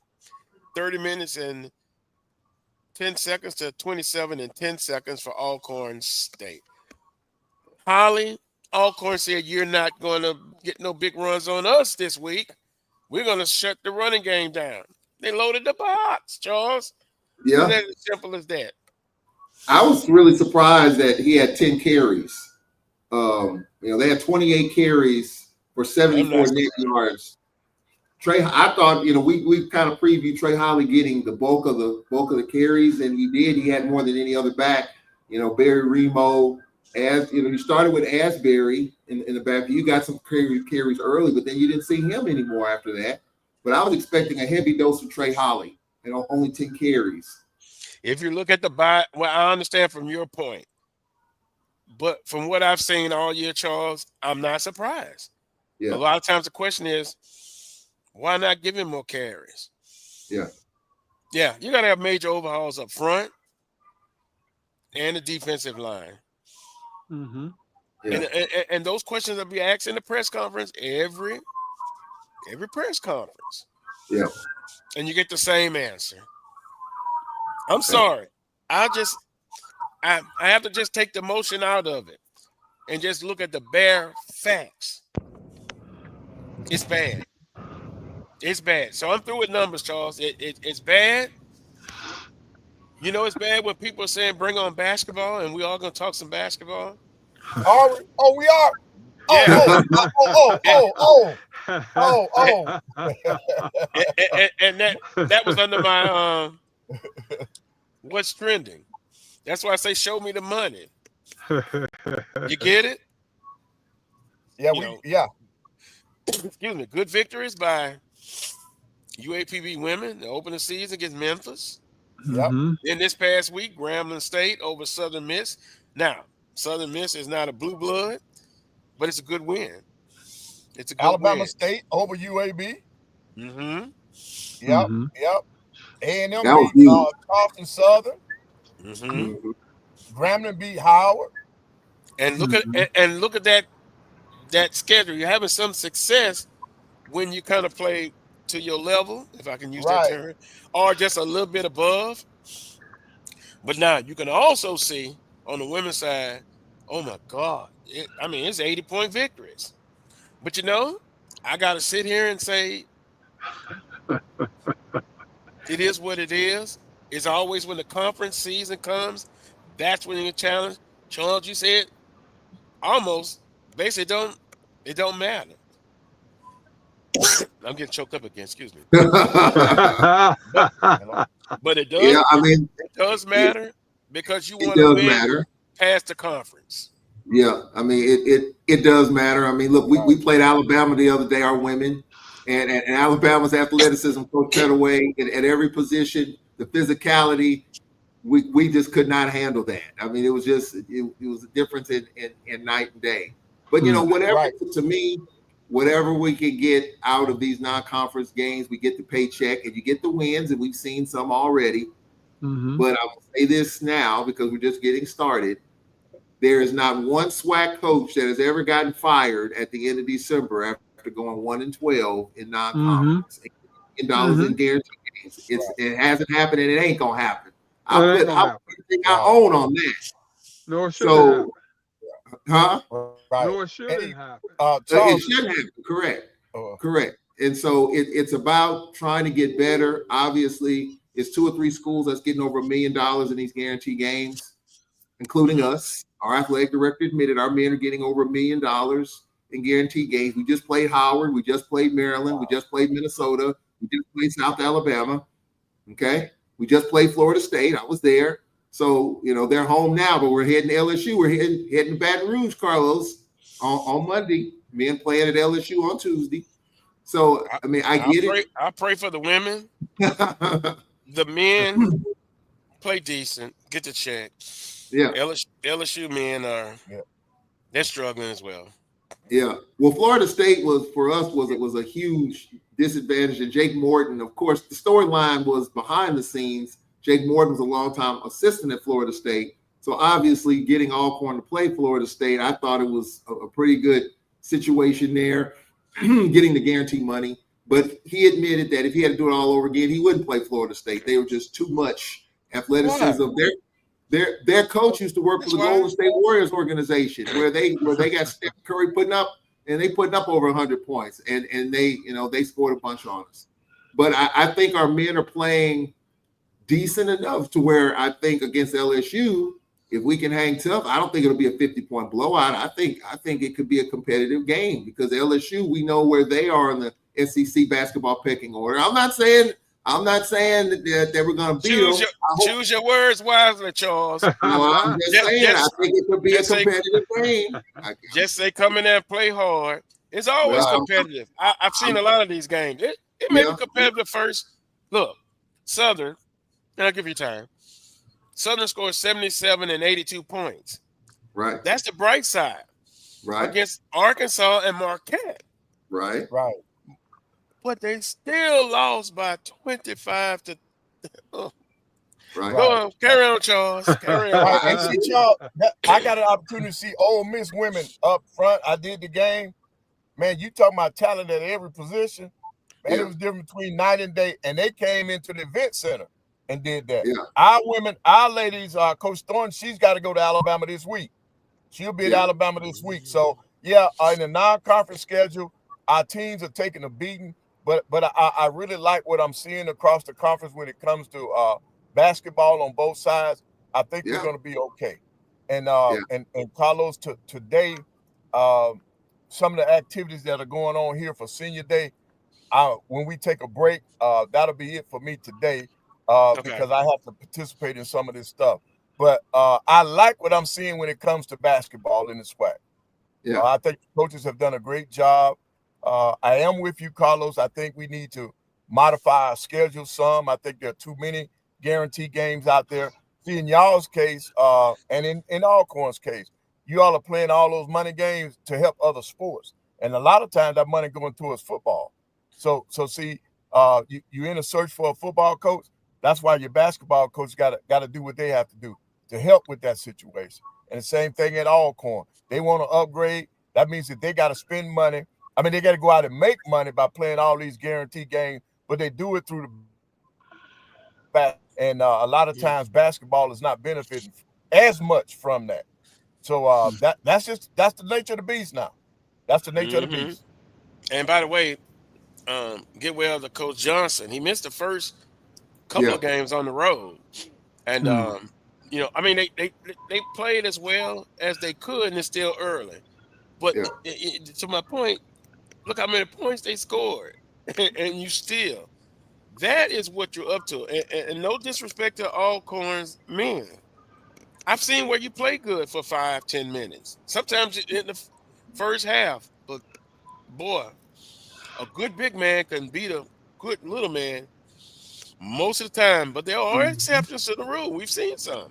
30 minutes and 10 seconds to 27 and 10 seconds for Alcorn State. Holly, Alcorn said, you're not going to get no big runs on us this week. We're going to shut the running game down. They loaded the box, Charles. Yeah. It's as simple as that. I was really surprised that he had 10 carries. They had 28 carries for 74 net yards. I thought, we kind of previewed Trey Holly getting the bulk of the carries, and he did. He had more than any other back. Barry Remo, you started with Asbury in the back. You got some carries early, but then you didn't see him anymore after that. But I was expecting a heavy dose of Trey Holly, only 10 carries. If you look at I understand from your point, but from what I've seen all year, Charles, I'm not surprised. Yeah. A lot of times the question is, why not give him more carries? Yeah. Yeah, you got to have major overhauls up front and the defensive line. Mm-hmm. Yeah. And those questions will be asked in the press conference every press conference. Yeah. And you get the same answer. I'm sorry. I have to just take the emotion out of it and just look at the bare facts. It's bad. It's bad. So I'm through with numbers, Charles. It's bad. It's bad when people are saying bring on basketball and we all going to talk some basketball. Oh, we are. Yeah. Oh. And that was under my what's trending. That's why I say show me the money. You get it? Yeah, Excuse me. Good victories by UAPB women to open the season against Memphis. Yep. Then this past week, Grambling State over Southern Miss. Now, Southern Miss is not a blue blood, but it's a good win. It's a good Alabama win. State over UAB. Mm-hmm. Yep. A&M beat Charleston Southern. Mm-hmm. Grambling beat Howard. And look at that schedule. You're having some success when you kind of play to your level, if I can use that term, or just a little bit above. But now you can also see on the women's side, oh my God, it's 80-point victories. But I got to sit here and say it is what it is. It's always when the conference season comes, that's when you challenge. Charles, you said almost basically it don't matter. I'm getting choked up again. Excuse me. But it does. Yeah, it does matter because you want to win past the conference. Yeah, it does matter. Look, we played Alabama the other day, our women, and Alabama's athleticism, Coach Pettaway, at every position, the physicality, we just could not handle that. It was just it was a difference in night and day. But to me, whatever we can get out of these non-conference games, we get the paycheck and you get the wins, and we've seen some already. Mm-hmm. But I will say this now because we're just getting started. There is not one SWAC coach that has ever gotten fired at the end of December after going 1-12 in non-conference. $1 million in guaranteed games. It hasn't happened and it ain't gonna happen. I'll put everything I own on that. No, it shouldn't happen. Huh? Right. No, it shouldn't happen. It shouldn't happen. Correct. And so it's about trying to get better. Obviously, it's 2 or 3 schools that's getting over $1 million in these guaranteed games, including us. Our athletic director admitted our men are getting over $1 million in guaranteed games. We just played Howard. We just played Maryland. We just played Minnesota. We just played South Alabama. Okay. We just played Florida State. I was there. So, they're home now, but we're heading to LSU. We're heading to Baton Rouge, Carlos, on Monday. Men playing at LSU on Tuesday. So, I mean, I get it. I pray for the women. The men play decent, get the check. Yeah. LSU men they're struggling as well. Yeah. Well, Florida State was a huge disadvantage. And Jake Morton, of course, the storyline was behind the scenes. Jake Morton was a longtime assistant at Florida State. So obviously getting Alcorn to play Florida State, I thought it was a pretty good situation there, getting the guarantee money. But he admitted that if he had to do it all over again, he wouldn't play Florida State. They were just too much athleticism. Their coach used to work for the Golden State Warriors organization, where they got Steph Curry putting up over 100 points, and they scored a bunch on us. But I think our men are playing decent enough to where I think against LSU, if we can hang tough, I don't think it'll be a 50-point blowout. I think it could be a competitive game because LSU, we know where they are in the SEC basketball pecking order. I'm not saying that we're going to beat them. Choose your words wisely, Charles. I'm just saying I think it could be a competitive game. Just say come in there and play hard. It's always competitive. I've seen a lot of these games. It may be competitive first. Look, Southern, and I'll give you time. Southern scored 77 and 82 points. Right. That's the bright side. Right. Against Arkansas and Marquette. Right. But they still lost by 25 to. Right. Go on, carry on, Charles. Carry on. And see, Charles, I got an opportunity to see Ole Miss women up front. I did the game. Man, you talking about talent at every position. Man, it was different between night and day, and they came into the event center and did that. Yeah. Our ladies, Coach Thorne, she's got to go to Alabama this week. She'll be at Alabama this week. So, in the non-conference schedule, our teams are taking a beating. But I really like what I'm seeing across the conference when it comes to basketball on both sides. I think we're going to be okay. And Carlos, today, some of the activities that are going on here for Senior Day, when we take a break, that'll be it for me today because I have to participate in some of this stuff. But I like what I'm seeing when it comes to basketball in the SWAC. Yeah. I think coaches have done a great job. I am with you, Carlos. I think we need to modify our schedule some. I think there are too many guaranteed games out there. See, in y'all's case, and in Alcorn's case, you all are playing all those money games to help other sports. And a lot of times that money going towards football. So see, you're in a search for a football coach. That's why your basketball coach got to do what they have to do to help with that situation. And the same thing at Alcorn. They want to upgrade. That means that they got to spend money. I mean, they got to go out and make money by playing all these guaranteed games, but they do it through the back. And a lot of times basketball is not benefiting as much from that. So that's the nature of the beast now. That's the nature of the beast. And by the way, get well to Coach Johnson. He missed the first couple of games on the road. And, I mean, they played as well as they could, and it's still early. But to my point, look how many points they scored, and you still. That is what you're up to. And no disrespect to Alcorn's men. I've seen where you play good for 5-10 minutes. Sometimes in the first half. But, boy, a good big man can beat a good little man most of the time. But there are exceptions to the rule. We've seen some.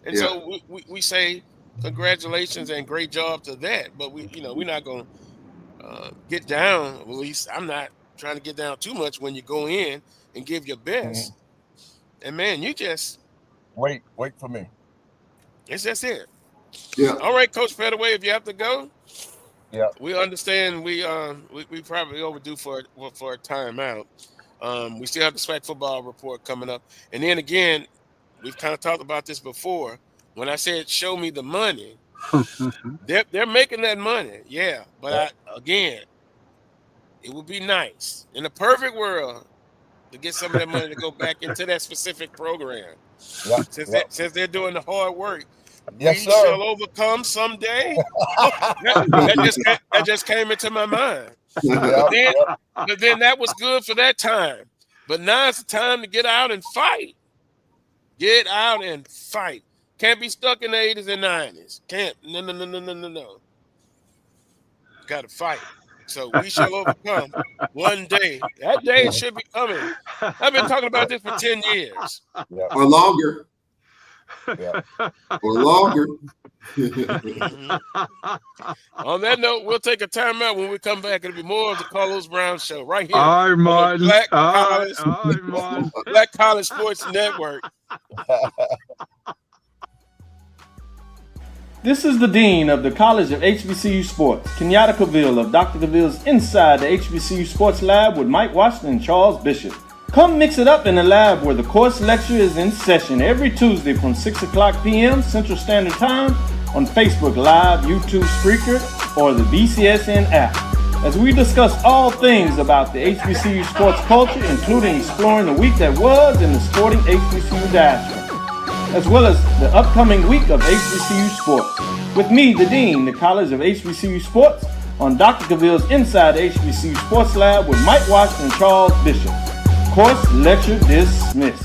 And so we say congratulations and great job to that. But, we're not going to get down. At least I'm not trying to get down too much when you go in and give your best. And, man, you just – Wait for me. It's just it. Yeah. All right, Coach Pettaway, if you have to go, we understand we probably overdue for a timeout. We still have the SWAC football report coming up. And then again, we've kind of talked about this before. When I said show me the money, they're making that money, yeah. But again, it would be nice in a perfect world to get some of that money to go back into that specific program. Yep. Since they're doing the hard work, Yes, we sir. shall overcome someday. that just came into my mind. But then that was good for that time. But now it's the time to get out and fight. Get out and fight. Can't be stuck in the 80s and 90s. Can't. No. Got to fight. So we shall overcome one day. That day should be coming. I've been talking about this for 10 years. Yeah. Or longer. Yeah. Or longer. On that note, we'll take a timeout. When we come back, it'll be more of the Carlos Brown Show right here All right, on the Martin. Black All College, right, Martin. Black College Sports Network. This is the Dean of the College of HBCU Sports, Kenyatta Cavill of Dr. Cavill's Inside the HBCU Sports Lab with Mike Washington and Charles Bishop. Come mix it up in the lab where the course lecture is in session every Tuesday from 6 o'clock p.m. Central Standard Time on Facebook Live, YouTube Spreaker, or the BCSN app, as we discuss all things about the HBCU sports culture, including exploring the week that was in the sporting HBCU diaspora, as well as the upcoming week of HBCU sports. With me, the Dean, the College of HBCU Sports, on Dr. Cavill's Inside the HBCU Sports Lab with Mike Washington and Charles Bishop. Course lecture dismissed.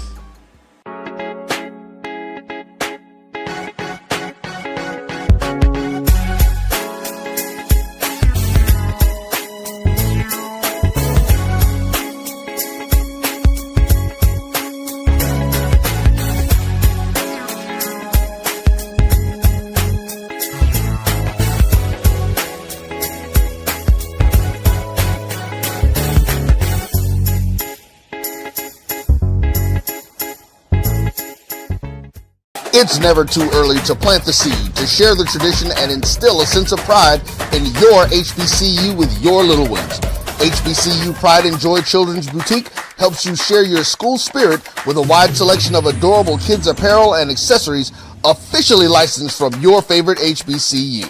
It's never too early to plant the seed, to share the tradition, and instill a sense of pride in your HBCU with your little ones. HBCU Pride and Joy Children's Boutique helps you share your school spirit with a wide selection of adorable kids apparel and accessories officially licensed from your favorite HBCU.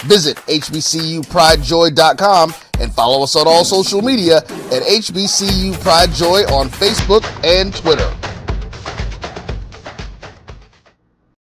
Visit hbcupridejoy.com and follow us on all social media at HBCU Pride Joy on Facebook and Twitter.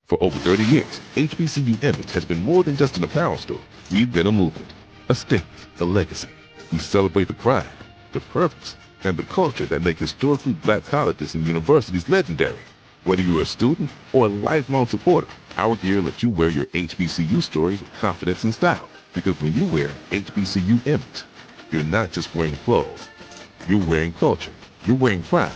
For over 30 years, HBCU Image has been more than just an apparel store. We've been a movement, a statement, a legacy. We celebrate the pride, the purpose, and the culture that make historically black colleges and universities legendary. Whether you're a student or a lifelong supporter, our gear lets you wear your HBCU story with confidence and style. Because when you wear HBCU Image, you're not just wearing clothes. You're wearing culture. You're wearing pride.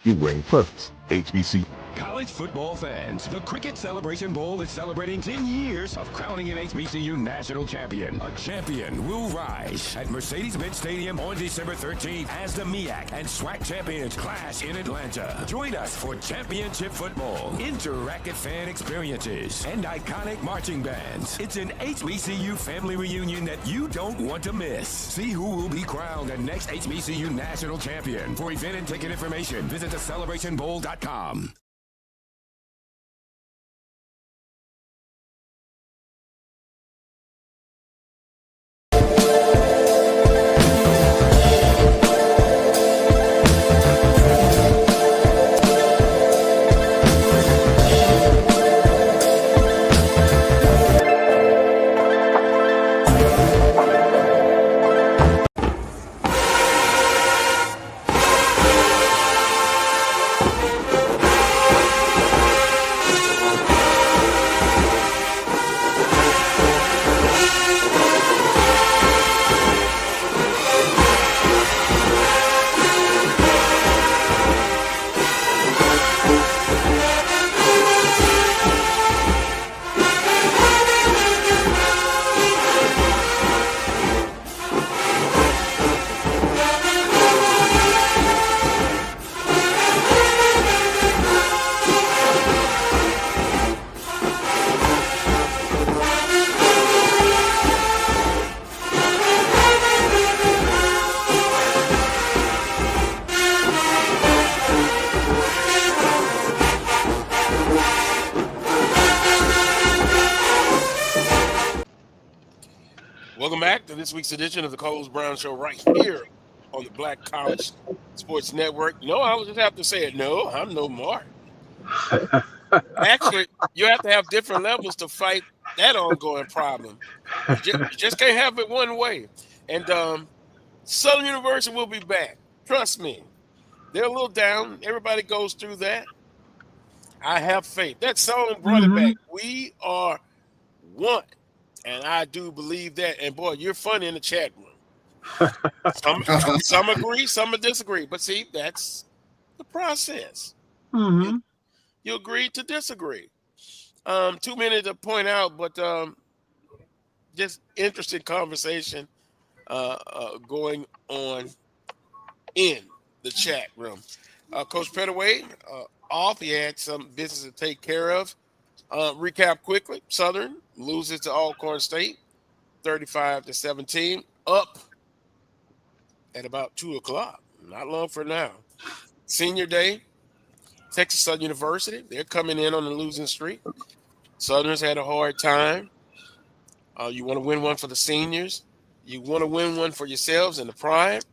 You're wearing purpose. HBCU. College football fans, the Cricket Celebration Bowl is celebrating 10 years of crowning an HBCU national champion. A champion will rise at Mercedes-Benz Stadium on December 13th as the MEAC and SWAC champions clash in Atlanta. Join us for championship football, interactive fan experiences, and iconic marching bands. It's an HBCU family reunion that you don't want to miss. See who will be crowned the next HBCU national champion. For event and ticket information, visit thecelebrationbowl.com. back to this week's edition of the Coles Brown Show right here on the Black College Sports Network. No, I will just have to say it. No, I'm no Martin. Actually, you have to have different levels to fight that ongoing problem. You just can't have it one way. And Southern University will be back. Trust me. They're a little down. Everybody goes through that. I have faith. That song brought it back. We are one. And I do believe that. And boy, you're funny in the chat room. Some agree, some disagree. But see, that's the process. You agree to disagree. Too many to point out, but just interesting conversation going on in the chat room. Coach Pettaway off. He had some business to take care of. Recap quickly. Southern loses to Alcorn State, 35-17. Up at about 2 o'clock. Not long for now. Senior day, Texas Southern University. They're coming in on the losing streak. Southerners had a hard time. You want to win one for the seniors. You want to win one for yourselves and the pride.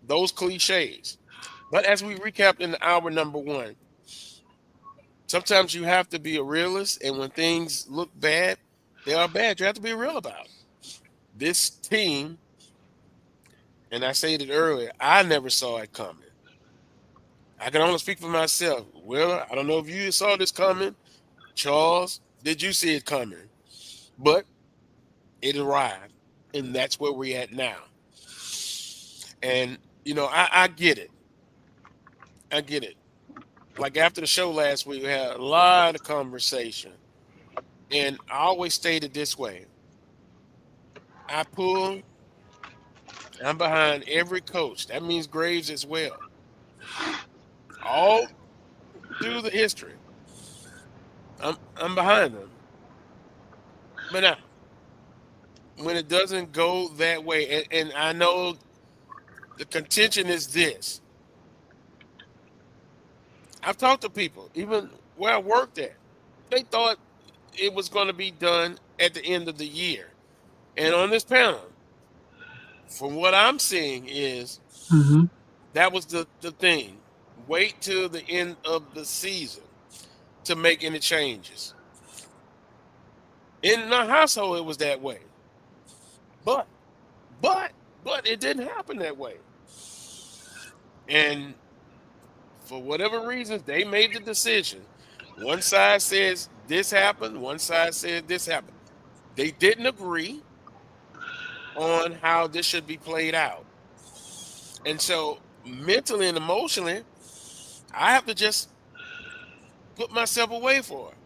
Those cliches. But as we recapped in hour number one, sometimes you have to be a realist, and when things look bad, they are bad. You have to be real about it. This team, and I said it earlier, I never saw it coming. I can only speak for myself. Well, I don't know if you saw this coming. Charles, did you see it coming? But it arrived, and that's where we're at now. And, I get it. I get it. Like after the show last week, we had a lot of conversation. And I always stated this way. I'm behind every coach. That means Graves as well. All through the history. I'm behind them. But now, when it doesn't go that way, and I know the contention is this. I've talked to people, even where I worked at. They thought it was going to be done at the end of the year. And on this panel, from what I'm seeing is that was the thing. Wait till the end of the season to make any changes. In the household, it was that way. But it didn't happen that way. And for whatever reasons, they made the decision. One side says this happened. One side says this happened. They didn't agree on how this should be played out. And so mentally and emotionally, I have to just put myself away for it.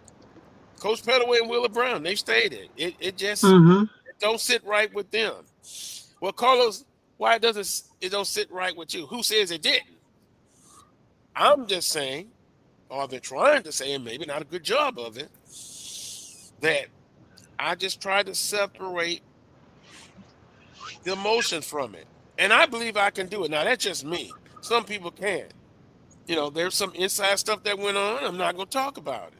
Coach Pettaway and Willa Brown, they stated it just it don't sit right with them. Well, Carlos, why doesn't it don't sit right with you? Who says it didn't? I'm just saying, or they're trying to say, and maybe not a good job of it, that I just try to separate the emotion from it. And I believe I can do it. Now, that's just me. Some people can't. There's some inside stuff that went on. I'm not going to talk about it.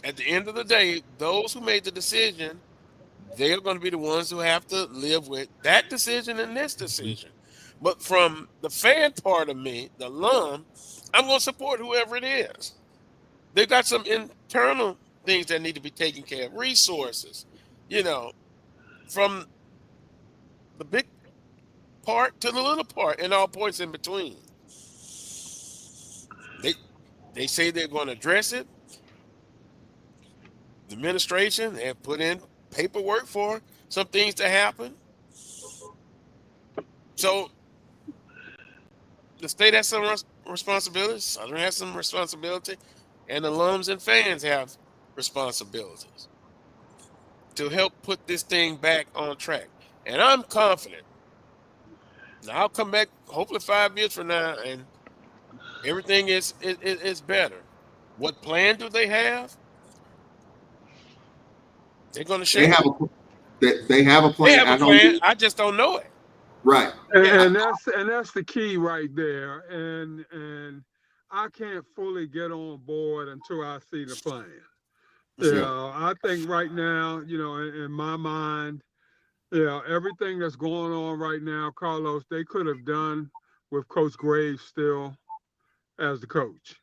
At the end of the day, those who made the decision, they're going to be the ones who have to live with that decision and this decision. But from the fan part of me, the alum, I'm going to support whoever it is. They've got some internal things that need to be taken care of, resources, from the big part to the little part and all points in between. They say they're going to address it. The administration have put in paperwork for some things to happen. So the state has some responsibility. Southern has some responsibility. And alums and fans have responsibilities to help put this thing back on track. And I'm confident. Now I'll come back hopefully 5 years from now and everything is better. What plan do they have? They're going to share. They have a plan. They have a plan. I just don't know it. Right. And that's the key right there. And I can't fully get on board until I see the plan. I think right now, in my mind, everything that's going on right now, Carlos, they could have done with Coach Graves still as the coach.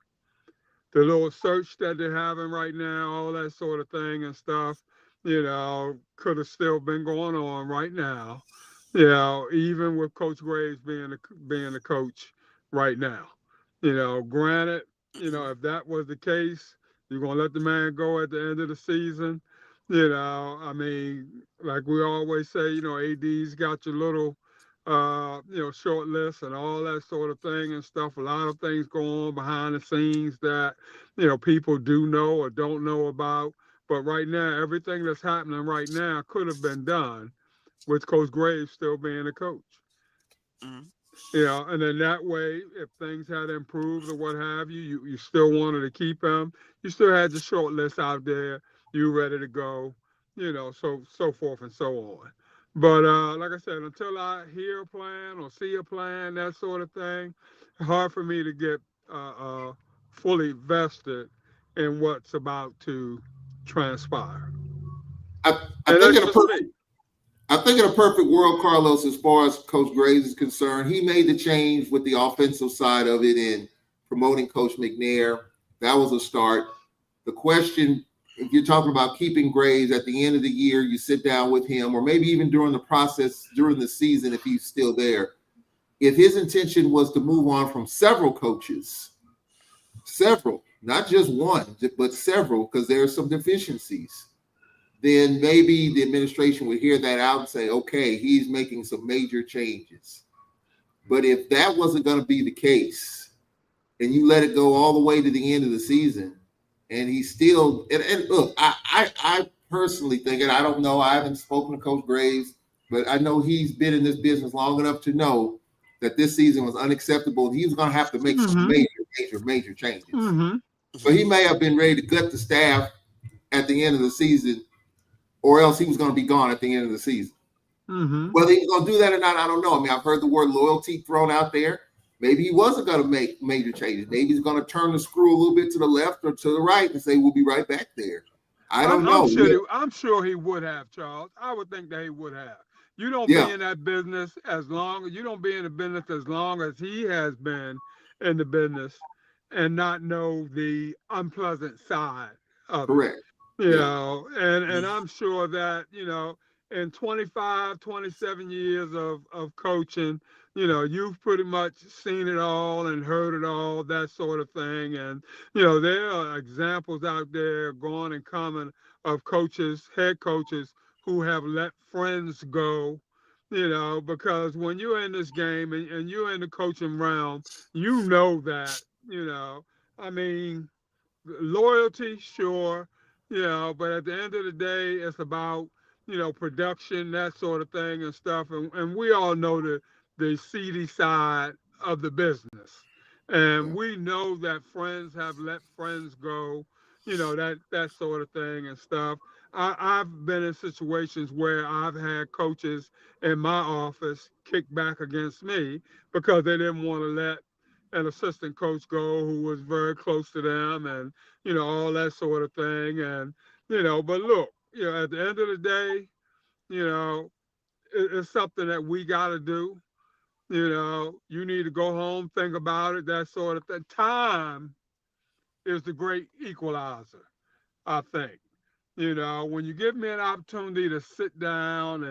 The little search that they're having right now, all that sort of thing and stuff, could have still been going on right now. Even with Coach Graves being the coach right now. Granted, if that was the case, you're gonna let the man go at the end of the season. I mean, like we always say, AD's got your little short list and all that sort of thing and stuff. A lot of things go on behind the scenes that, people do know or don't know about. But right now, everything that's happening right now could have been done with Coach Graves still being the coach. Mhm. And then that way, if things had improved or what have you, you still wanted to keep him. You still had your short list out there. You ready to go, so forth and so on. But like I said, until I hear a plan or see a plan, that sort of thing, hard for me to get fully vested in what's about to transpire. I And think that's in a just perfect me. I think in a perfect world, Carlos, as far as Coach Graves is concerned, he made the change with the offensive side of it in promoting Coach McNair. That was a start. The question, if you're talking about keeping Graves at the end of the year, you sit down with him, or maybe even during the process during the season, if he's still there. If his intention was to move on from several coaches, several, not just one, but several, because there are some deficiencies, then maybe the administration would hear that out and say, okay, he's making some major changes. But if that wasn't going to be the case, and you let it go all the way to the end of the season, and he's still, and look, I personally think, and I don't know, I haven't spoken to Coach Graves, but I know he's been in this business long enough to know that this season was unacceptable. He was going to have to make some Mm-hmm. major changes. Mm-hmm. So he may have been ready to gut the staff at the end of the season, or else he was going to be gone at the end of the season. Mm-hmm. Whether he's going to do that or not, I don't know. I mean, I've heard the word loyalty thrown out there. Maybe he wasn't going to make major changes. Maybe he's going to turn the screw a little bit to the left or to the right and say, we'll be right back there. I I'm, don't I'm know. sure he, I'm sure he would have, Charles. I would think that he would have. You don't be Yeah, in that business as long you don't be in the business as long as he has been in the business and not know the unpleasant side of it. correct. Yeah, And I'm sure that, in 25, 27 years of coaching, you've pretty much seen it all and heard it all, that sort of thing. And, there are examples out there going and coming of coaches, head coaches who have let friends go, because when you're in this game and you're in the coaching realm, you know that, I mean, loyalty, sure, but at the end of the day, it's about, production, that sort of thing and stuff. And we all know the seedy side of the business. And yeah, we know that friends have let friends go, that sort of thing and stuff. I've been in situations where I've had coaches in my office kick back against me because they didn't want to let an assistant coach go who was very close to them and all that sort of thing. And, but look, at the end of the day, it's something that we got to do. You need to go home, think about it, that sort of thing. Time is the great equalizer, I think. When you give me an opportunity to sit down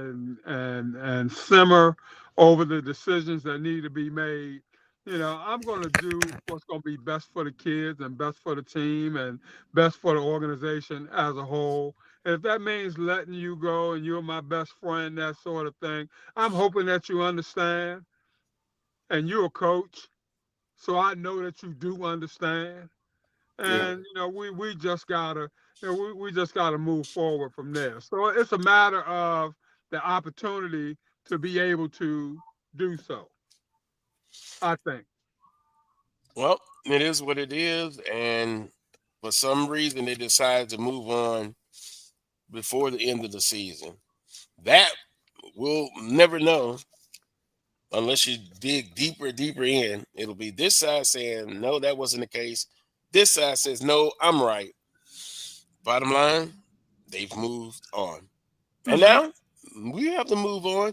and simmer over the decisions that need to be made, I'm going to do what's going to be best for the kids and best for the team and best for the organization as a whole. And if that means letting you go and you're my best friend, that sort of thing, I'm hoping that you understand and you're a coach, so I know that you do understand. yeah. And we just gotta we just gotta move forward from there. So it's a matter of the opportunity to be able to do so, I think. Well, it is what it is, and for some reason they decided to move on before the end of the season. That we'll never know unless you dig deeper in. It'll be this side saying no, that wasn't the case. This side says no, I'm right. bottom line, they've moved on. And now we have to move on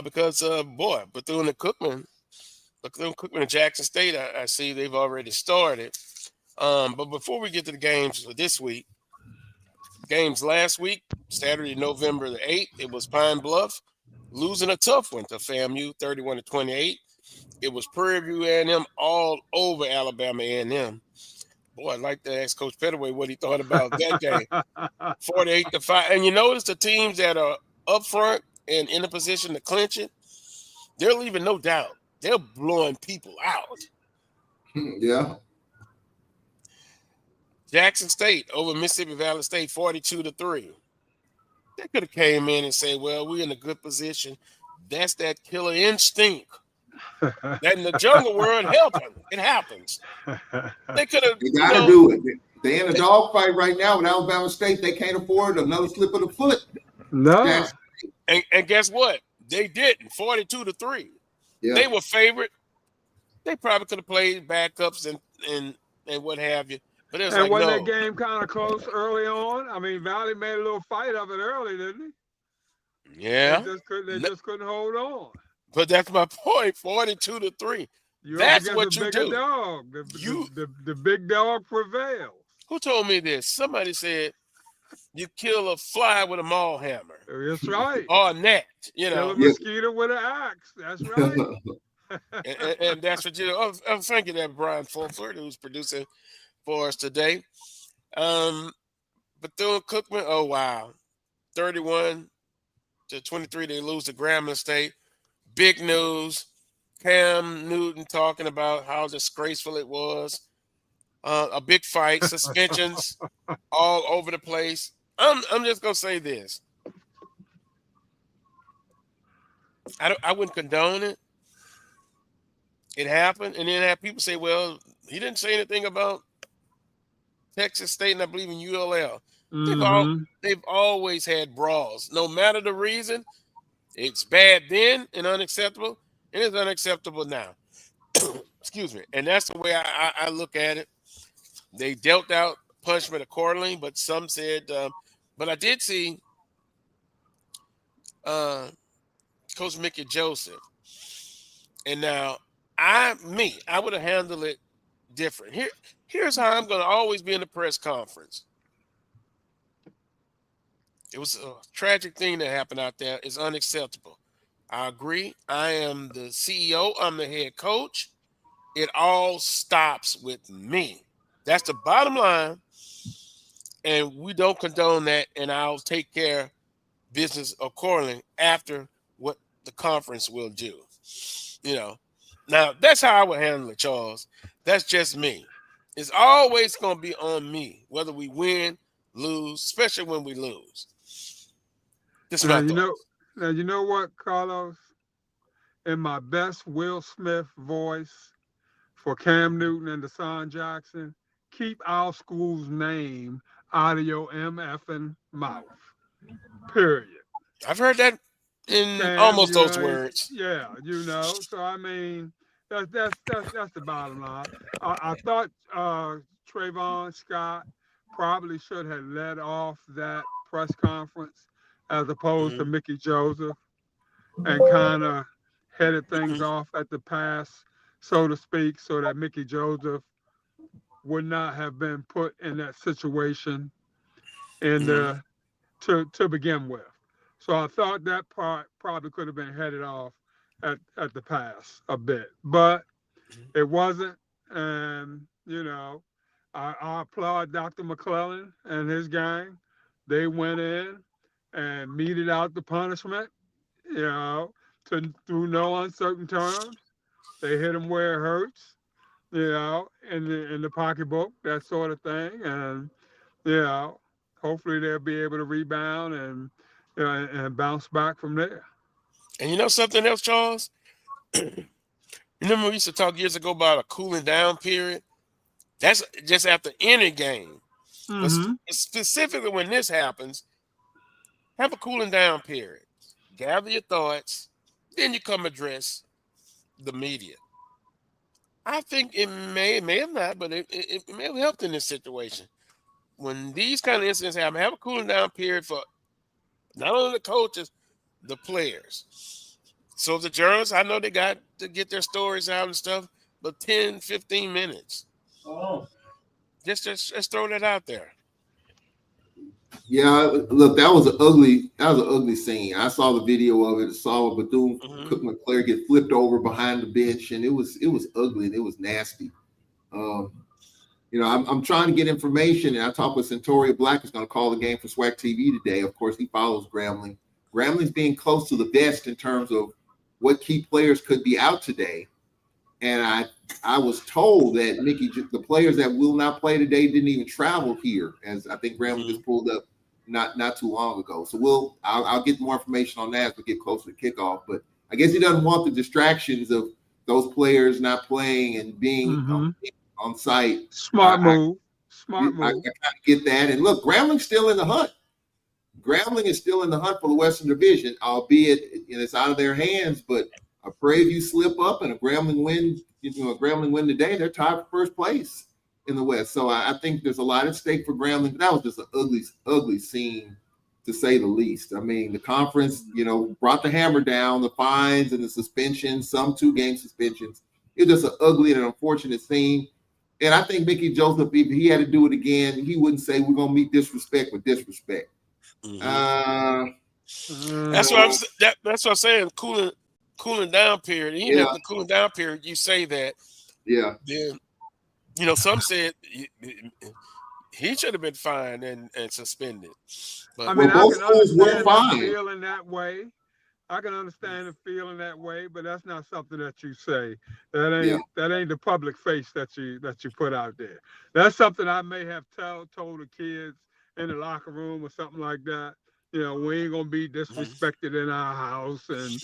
because, Bethune-Cookman and Jackson State, I see they've already started. But before we get to the games for this week, games last week, Saturday, November the 8th, it was Pine Bluff losing a tough one to FAMU, 31-28. It was Prairie View A&M all over Alabama A&M. Boy, I'd like to ask Coach Pettaway what he thought about that game. 48-5. And you notice the teams that are up front and in a position to clinch it, they're leaving no doubt. They're blowing people out. Yeah. Jackson State over Mississippi Valley State, 42-3. They could have came in and said, well, we're in a good position. That's that killer instinct. That in the jungle world helping. It happens. They could have. They got to do it. They're in a dogfight right now with Alabama State. They can't afford another slip of the foot. No. And guess what? They didn't. 42-3. Yeah. They were favored. They probably could have played backups and what have you. But it was and like, that no. game kind of close early on? I mean, Valley made a little fight of it early, didn't he? Yeah. They just couldn't hold on. But that's my point. 42-3. That's what you do. Dog. The big dog prevails. Who told me this? Somebody said you kill a fly with a maul hammer. That's right. Or a net, Kill a mosquito with an axe. That's right. and that's what you do. I'm thanking that Brian Fulford, who's producing for us today. Bethune-Cookman, oh, wow. 31-23, they lose to Grambling State. Big news. Cam Newton talking about how disgraceful it was. A big fight, suspensions all over the place. I'm just going to say this. I wouldn't condone it. It happened. And then have people say, well, he didn't say anything about Texas State and I believe in ULL. They've always had brawls. No matter the reason, it's bad then and unacceptable, and it's unacceptable now. Excuse me. And that's the way I look at it. They dealt out punishment accordingly, but some said, but I did see Coach Mickey Joseph. And now I would have handled it different. Here's how I'm going to always be in the press conference. It was a tragic thing that happened out there. It's unacceptable. I agree. I am the CEO. I'm the head coach. It all stops with me. That's the bottom line. And we don't condone that. And I'll take care of business accordingly after what the conference will do. Now that's how I would handle it, Charles. That's just me. It's always going to be on me, whether we win, lose, especially when we lose. Now you know what, Carlos? In my best Will Smith voice for Cam Newton and Deshaun Jackson, keep our school's name out of your MFing mouth. Period. I've heard that in almost those words. Yeah, So I mean, that's the bottom line. I thought Trayvon Scott probably should have led off that press conference as opposed to Mickey Joseph, and kind of headed things off at the pass, so to speak, so that Mickey Joseph would not have been put in that situation to begin with. So I thought that part probably could have been headed off at the pass a bit, but it wasn't. And, I applaud Dr. McClellan and his gang. They went in and meted out the punishment, through no uncertain terms. They hit him where it hurts, in the pocketbook, that sort of thing. And, hopefully they'll be able to rebound and bounce back from there. And something else, Charles? Remember we used to talk years ago about a cooling down period? That's just after any game. But specifically when this happens, have a cooling down period. Gather your thoughts. Then you come address the media. I think it may have not, but it may have helped in this situation. when these kind of incidents happen, have a cooling down period for not only the coaches, the players. So the journalists, I know they got to get their stories out and stuff, but 10, 15 minutes. Just throw that out there. Yeah, look, that was an ugly scene. I saw the video of it. Saw Bethune-Cookman player get flipped over behind the bench, and it was ugly and it was nasty. I'm trying to get information, and I talked with Centoria Black, who's going to call the game for SWAC TV today. Of course, he follows Grambling. Grambling's being close to the vest in terms of what key players could be out today. And I was told that the players that will not play today didn't even travel here, as I think Grambling just pulled up not too long ago. So I'll get more information on that as we get closer to kickoff. But I guess he doesn't want the distractions of those players not playing and being on site. Smart move. I kind of get that. And look, Grambling's still in the hunt. Grambling is still in the hunt for the Western Division, albeit it's out of their hands. But I pray if you slip up and a Grambling win today, they're tied for first place in the West. So I think there's a lot at stake for Grambling. That was just an ugly scene, to say the least. I mean, the conference, brought the hammer down, the fines and the suspensions, some 2-game suspensions. It was just an ugly and an unfortunate scene. And I think Mickey Joseph, if he had to do it again, he wouldn't say we're going to meet disrespect with disrespect. That's what I'm saying. Cooling down period. Even after the cooling down period, you say that. Yeah. Then, some said he should have been fined and suspended. But I mean, both I can schools were understand fined. feeling that way. I can understand the feeling that way, but that's not something that you say. That ain't the public face that you put out there. That's something I may have told the kids in the locker room or something like that. We ain't gonna be disrespected in our house, and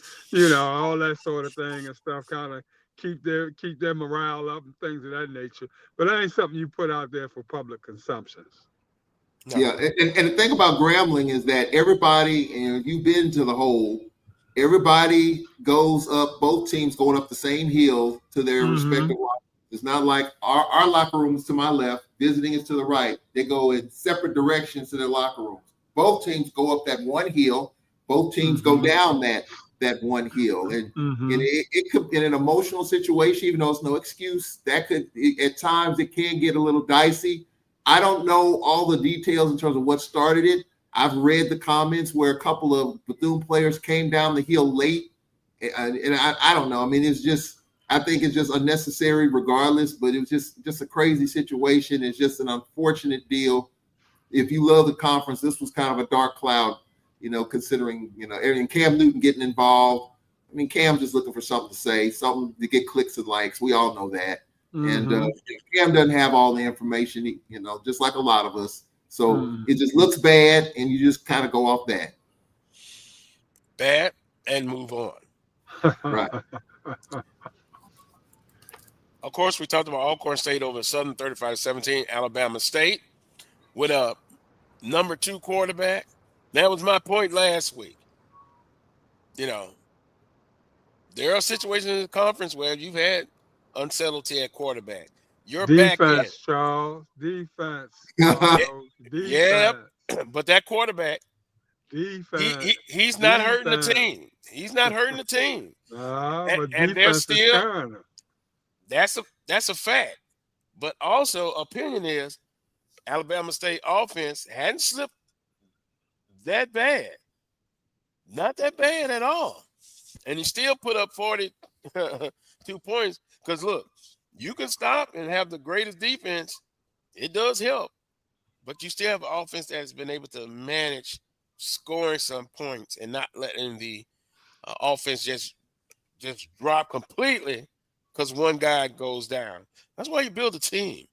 all that sort of thing and stuff. Kind of keep their morale up and things of that nature. But that ain't something you put out there for public consumptions. No. Yeah, and the thing about Grambling is that everybody, and you've been to the hole. Everybody goes up, both teams going up the same hill to their respective locker rooms. It's not like our locker rooms to my left, visiting is to the right. They go in separate directions to their locker rooms. Both teams go up that one hill. Both teams go down that one hill. And it could, in an emotional situation, even though it's no excuse, at times it can get a little dicey. I don't know all the details in terms of what started it. I've read the comments where a couple of Bethune players came down the hill late, and I don't know. I mean, I think it's just unnecessary regardless, but it was just a crazy situation. It's just an unfortunate deal. If you love the conference, this was kind of a dark cloud, considering, and Cam Newton getting involved. I mean, Cam's just looking for something to say, something to get clicks and likes. We all know that. And Cam doesn't have all the information, just like a lot of us. So it just looks bad, and you just kind of go off that. Bad and move on. Right. Of course, we talked about Alcorn State over Southern 35-17, Alabama State with a number 2 quarterback. That was my point last week. There are situations in the conference where you've had unsettled at quarterback. Your defense, back end. Charles. Defense. Charles. Defense. Yeah, but that quarterback, defense. He's not hurting the team. He's not hurting the team. But and they're still is that's a fact. But also, opinion is Alabama State offense hadn't slipped that bad. Not that bad at all. And he still put up 42 points. Because look, you can stop and have the greatest defense. It does help. But you still have an offense that has been able to manage scoring some points and not letting the offense just drop completely because one guy goes down. That's why you build a team.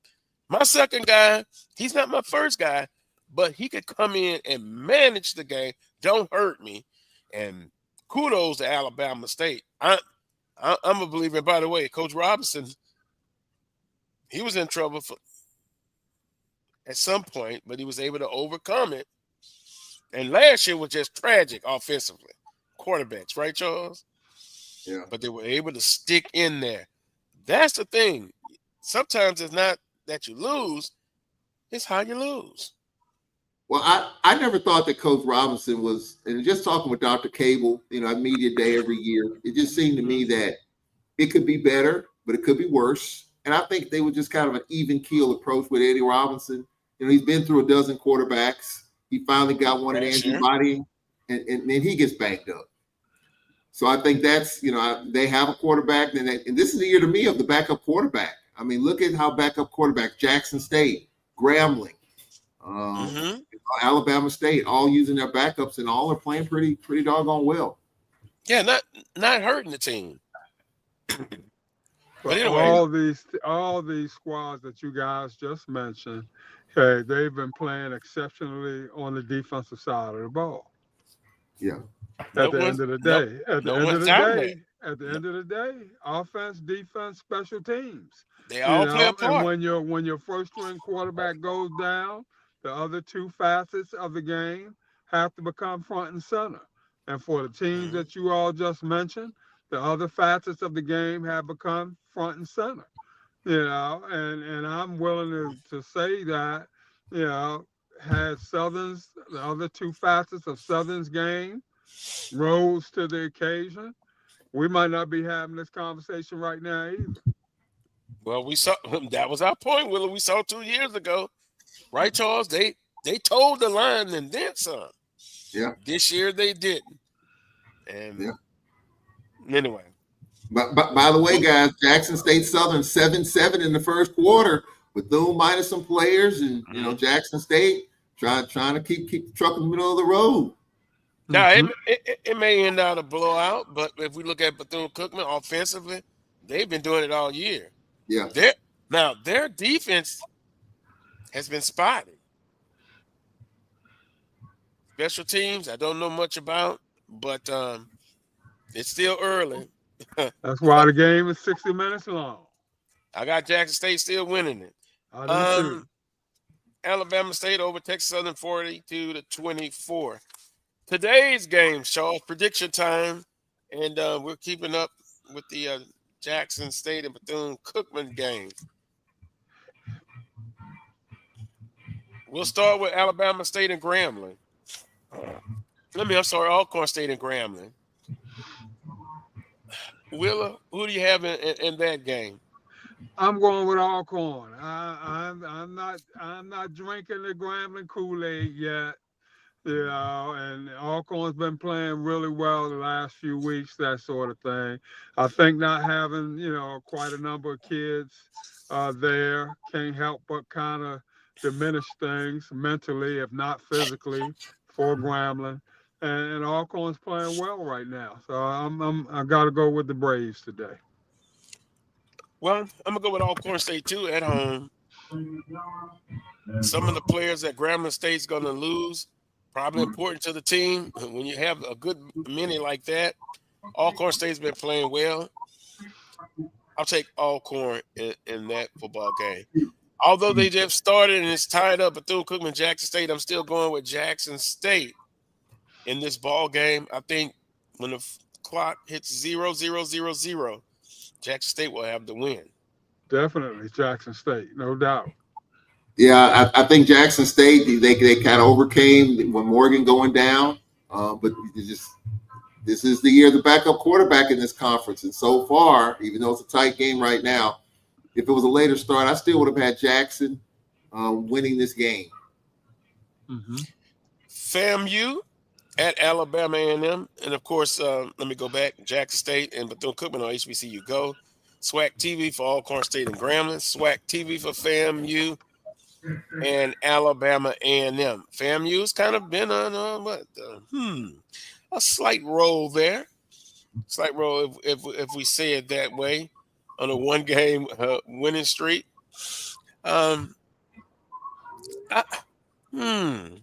My second guy, he's not my first guy, but he could come in and manage the game. Don't hurt me. And kudos to Alabama State. I'm a believer. By the way, Coach Robinson, he was in trouble at some point, but he was able to overcome it. And last year was just tragic offensively. Quarterbacks, right, Charles? Yeah. But they were able to stick in there. That's the thing. Sometimes it's not that you lose. It's how you lose. Well, I never thought that Coach Robinson was, and just talking with Dr. Cable, at media day every year, it just seemed to me that it could be better, but it could be worse. And I think they were just kind of an even keel approach with Eddie Robinson. He's been through a dozen quarterbacks. He finally got one in Andrew Body, and then he gets backed up. So I think that's, they have a quarterback, and this is the year to me of the backup quarterback. I mean, look at how backup quarterback, Jackson State, Grambling, Alabama State, all using their backups, and all are playing pretty doggone well. Yeah, not hurting the team. But anyway, all these squads that you guys just mentioned, okay, they've been playing exceptionally on the defensive side of the ball. Yeah. At the end of the day, offense, defense, special teams. They all play a part. And when your first string quarterback goes down, the other two facets of the game have to become front and center. And for the teams that you all just mentioned, the other facets of the game have become front and center. And I'm willing to say that, had Southern's, the other two facets of Southern's game rose to the occasion, we might not be having this conversation right now either. Well, we saw that was our point, Willie. We saw 2 years ago, right, Charles? They told the line and then some. Yeah. This year they didn't. And anyway. But by the way, guys, Jackson State Southern 7-7 in the first quarter, Bethune minus some players, and Jackson State trying to keep the truck in the middle of the road. Now it may end out a blowout, but if we look at Bethune-Cookman offensively, they've been doing it all year. Yeah. Their defense has been spotty. Special teams, I don't know much about, but it's still early. That's why the game is 60 minutes long. I got Jackson State still winning it. I do too. Alabama State over Texas Southern 42-24. Today's game, Charles, prediction time, and we're keeping up with the Jackson State and Bethune-Cookman game. We'll start with Alabama State and Grambling. Alcorn State and Grambling. Willa, who do you have in that game? I'm going with Alcorn. I'm not drinking the Grambling Kool-Aid yet. And Alcorn's been playing really well the last few weeks, that sort of thing. I think not having, quite a number of kids there can't help but kind of diminish things mentally, if not physically, for Grambling. And Alcorn's playing well right now. So I got to go with the Braves today. Well, I'm going to go with Alcorn State, too, at home. Some of the players that Grambling State's going to lose, probably important to the team. When you have a good many like that, Alcorn State's been playing well. I'll take Alcorn in that football game. Although they just started and it's tied up Bethune-Cookman, Jackson State, I'm still going with Jackson State in this ball game. I think when the clock hits 0-0-0-0, Jackson State will have the win. Definitely Jackson State, no doubt. Yeah, I think Jackson State, they kind of overcame when Morgan going down, but this is the year of the backup quarterback in this conference. And so far, even though it's a tight game right now, if it was a later start, I still would have had Jackson winning this game. FAMU at Alabama A&M. And, of course, let me go back. Jackson State and Bethune-Cookman on HBCU Go. SWAC TV for Alcorn State and Grambling. SWAC TV for FAMU and Alabama A&M. FAMU's kind of been on a slight roll there. Slight roll, if we say it that way, on a one-game winning streak. I'm gonna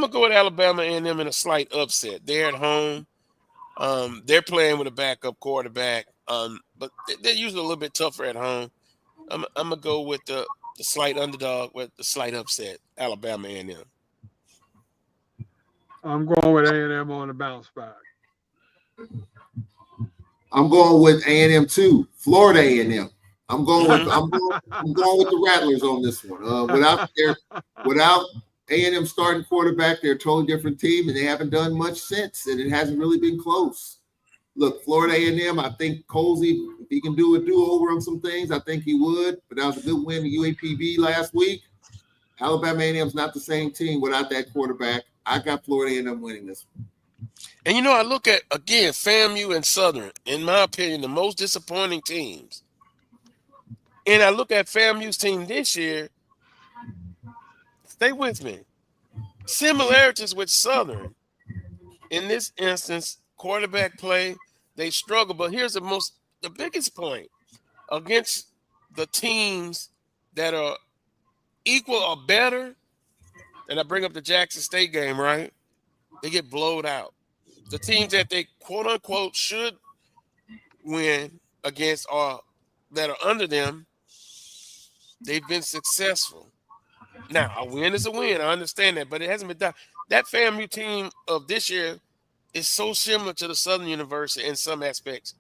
go with Alabama A&M in a slight upset. They're at home. They're playing with a backup quarterback, but they're usually a little bit tougher at home. I'm gonna go with the slight underdog with the slight upset. Alabama A&M. I'm going with A&M on the bounce back. I'm going with A&M too. Florida A&M. I'm going with the Rattlers on this one. Without A&M starting quarterback, they're a totally different team, and they haven't done much since, and it hasn't really been close. Look, Florida A&M, I think Colsey, if he can do a do-over on some things, I think he would. But that was a good win to UAPB last week. Alabama A&M's not the same team without that quarterback. I got Florida A&M winning this one. And I look at, again, FAMU and Southern, in my opinion, the most disappointing teams. And I look at FAMU's team this year. Stay with me. Similarities with Southern. In this instance, quarterback play, they struggle. But here's the biggest point. Against the teams that are equal or better, and I bring up the Jackson State game, right? They get blowed out. The teams that they, quote unquote, should win against or that are under them, they've been successful. Now, a win is a win. I understand that, but it hasn't been done. That FAMU team of this year is so similar to the Southern University in some aspects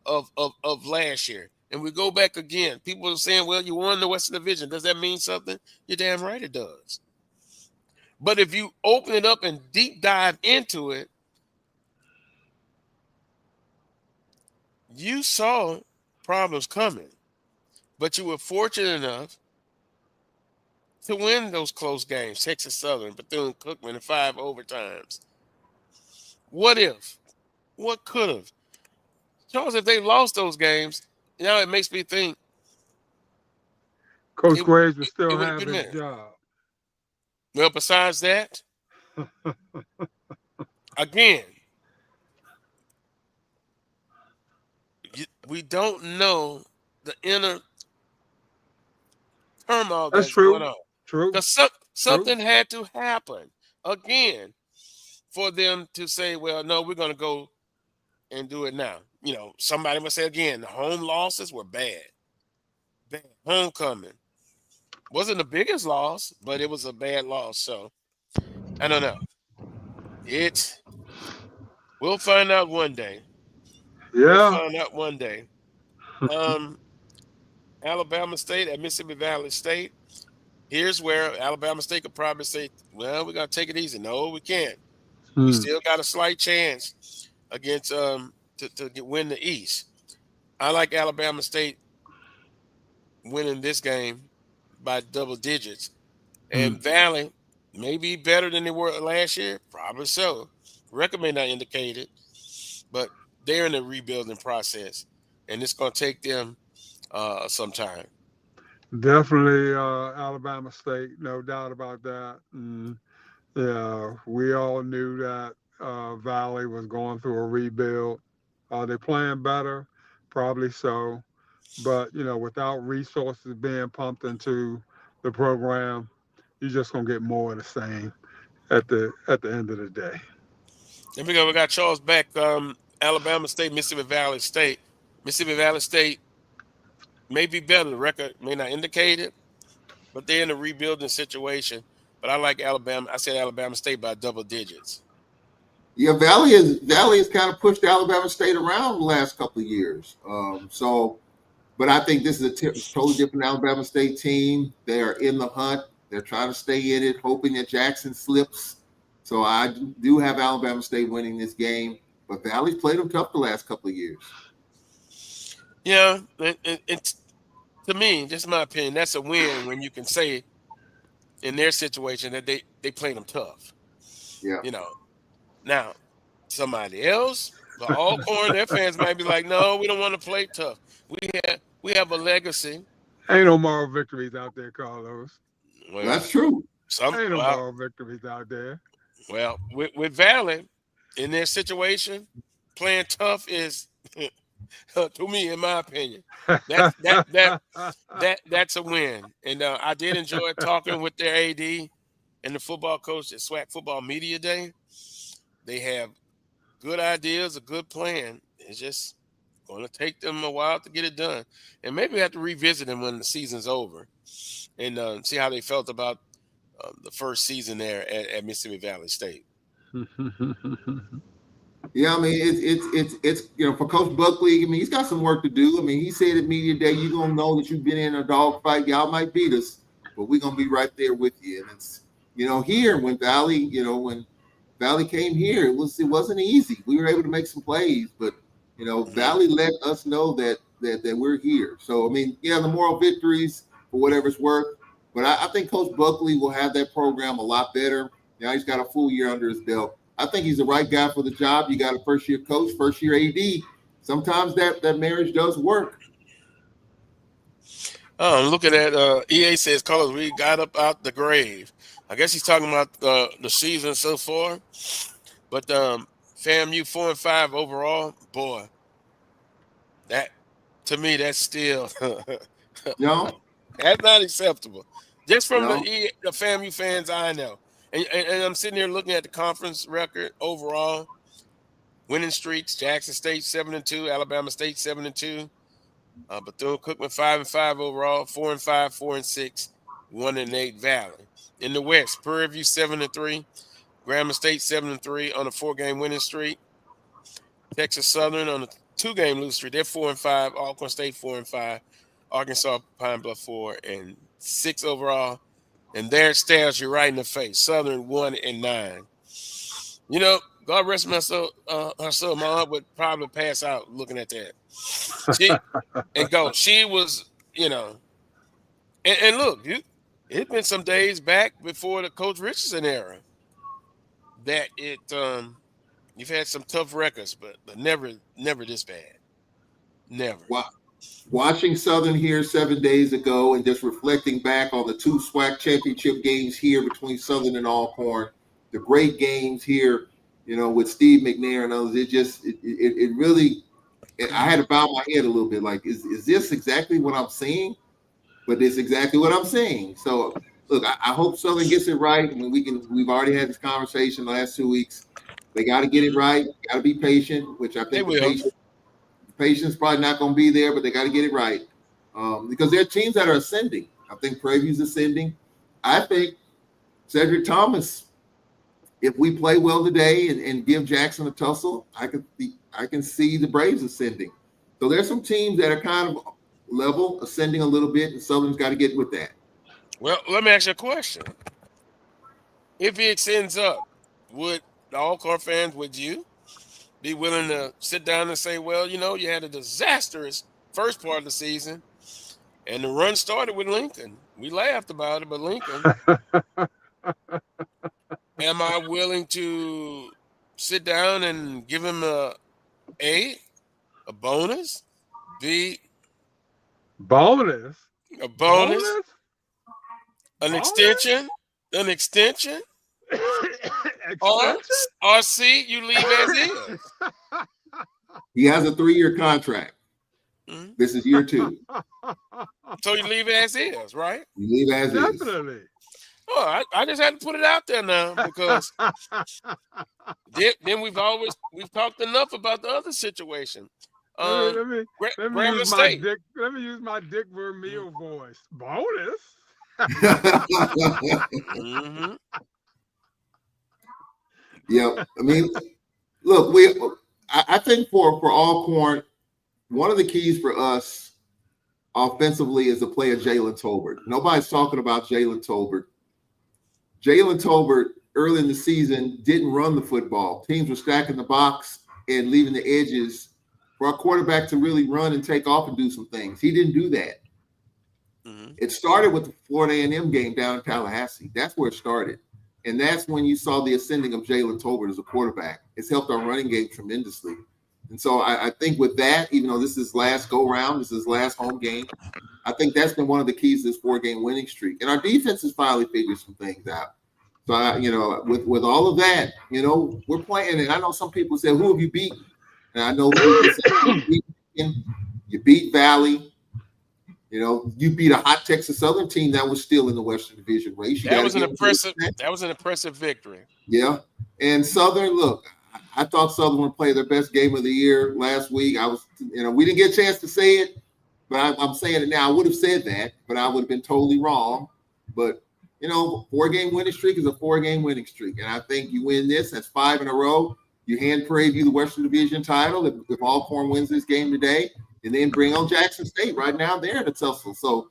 of last year. And we go back again. People are saying, well, you won the Western Division. Does that mean something? You're damn right it does. But if you open it up and deep dive into it, you saw problems coming. But you were fortunate enough to win those close games. Texas Southern, Bethune-Cookman, and 5 overtimes. What if? What could have? Charles, if they lost those games, now it makes me think. Coach Graves would still would have been his there. job. Well, besides that, again, we don't know the inner turmoil that's going on. True. Because something had to happen again for them to say, well, no, we're going to go and do it now. Somebody must say again, the home losses were bad. Bad. Homecoming wasn't the biggest loss, but it was a bad loss. So I don't know. We'll find out one day. Yeah. We'll find out one day. Alabama State at Mississippi Valley State. Here's where Alabama State could probably say, well, we're going to take it easy. No, we can't. We still got a slight chance against to win the East. I like Alabama State winning this game by double digits. And Valley may be better than they were last year. Probably so. Record may not indicate it, but they're in the rebuilding process, and it's going to take them some time. Definitely Alabama State, no doubt about that. And, yeah, we all knew that Valley was going through a rebuild. Are they playing better? Probably so. But, without resources being pumped into the program, you're just going to get more of the same at the end of the day. There we go. We got Charles back. Alabama State, Mississippi Valley State. Mississippi Valley State may be better. The record may not indicate it, but they're in a rebuilding situation. But I like Alabama. I said Alabama State by double digits. Yeah, Valley has kind of pushed Alabama State around the last couple of years. But I think this is a totally different Alabama State team. They are in the hunt. They're trying to stay in it, hoping that Jackson slips. So I do have Alabama State winning this game. But Valley's played them tough the last couple of years. Yeah, and to me, just my opinion, that's a win when you can say in their situation that they played them tough. Yeah. Now, somebody else, the Alcorn, their fans might be like, no, we don't want to play tough. We have a legacy. Ain't no moral victories out there, Carlos. Well, that's true. Ain't no moral victories out there. Well, with Valley, in their situation, playing tough is, to me, in my opinion, that's a win. And I did enjoy talking with their AD and the football coach at SWAC Football Media Day. They have good ideas, a good plan. It's just going to take them a while to get it done. And maybe we have to revisit them when the season's over and see how they felt about the first season there at Mississippi Valley State. Yeah, I mean it's for Coach Buckley. I mean, he's got some work to do. I mean, he said at media day, you're gonna know that you've been in a dogfight. Y'all might beat us, but we're gonna be right there with you. And it's here when Valley came here, it wasn't easy. We were able to make some plays, but Valley let us know that we're here. So I mean, yeah, the moral victories for whatever it's worth. But I think Coach Buckley will have that program a lot better. Now he's got a full year under his belt. I think he's the right guy for the job. You got a first-year coach, first-year AD. Sometimes that marriage does work. I'm looking at EA says, "Colors, we got up out the grave." I guess he's talking about the season so far. But FAMU 4-5 overall, boy, that to me that's still No, that's not acceptable. Just from no. the FAMU fans I know, and I'm sitting here looking at the conference record overall, winning streaks: Jackson State 7-2, Alabama State 7-2, Bethune-Cookman 5-5 overall, 4-5, 4-6, 1-8 Valley. In the West, Prairie View 7-3, Grambling State 7-3 on a 4-game winning streak. Texas Southern on a 2-game losing streak. They're 4-5. Alcorn State 4-5. Arkansas Pine Bluff 4-6 overall. And there it stares you right in the face. Southern 1-9. God rest her soul. My aunt would probably pass out looking at that. She was, and look, it's been some days back before the Coach Richardson era that you've had some tough records, but never this bad. Never. Wow. Watching Southern here 7 days ago and just reflecting back on the 2 SWAC championship games here between Southern and Alcorn, the great games here, with Steve McNair and others, it really, I had to bow my head a little bit. Like, is this exactly what I'm seeing? But it's exactly what I'm seeing. So, look, I hope Southern gets it right. I mean, we've already had this conversation the last 2 weeks. They got to get it right. Got to be patient, which I think patience probably not going to be there, but they got to get it right because there are teams that are ascending. I think Prairie View's ascending. I think Cedric Thomas, if we play well today and give Jackson a tussle, I can see the Braves ascending. So there's some teams that are kind of level, ascending a little bit, and Southern's got to get with that. Well, let me ask you a question. If he extends up, would the Alcorn fans, would you be willing to sit down and say, well, you had a disastrous first part of the season, and the run started with Lincoln. We laughed about it, but Lincoln. Am I willing to sit down and give him a bonus, B, bonus, a bonus? An extension? Or C, you leave as is. He has a 3-year contract. Mm-hmm. This is year 2. So you leave it as is, right? You leave as is. Definitely. Oh, I just had to put it out there now because then we've talked enough about the other situation. Let me use my Dick Vermeil voice. Bonus. Mm-hmm. Yeah, I mean, look, I think for Alcorn, one of the keys for us offensively is to play a Jalen Tolbert. Nobody's talking about Jalen Tolbert. Jalen Tolbert early in the season didn't run the football. Teams were stacking the box and leaving the edges for our quarterback to really run and take off and do some things. He didn't do that. Mm-hmm. It started with the Florida A&M game down in Tallahassee. That's where it started. And that's when you saw the ascending of Jalen Tolbert as a quarterback. It's helped our running game tremendously. And so I think with that, even though this is last go-round, this is last home game, I think that's been one of the keys to this 4-game winning streak. And our defense has finally figured some things out. So, with all of that, we're playing. And I know some people say, who have you beaten? And I know people say, you beat Valley. You beat a hot Texas Southern team that was still in the Western Division race. That was an impressive victory. Yeah. And Southern, look, I thought Southern would play their best game of the year last week. We didn't get a chance to say it, but I'm saying it now. I would have said that, but I would have been totally wrong. But, 4-game winning streak is a 4-game winning streak. And I think you win this, that's 5 in a row. You hand parade you the Western Division title if Alcorn wins this game today, and then bring on Jackson State right now. They're in a tussle. So,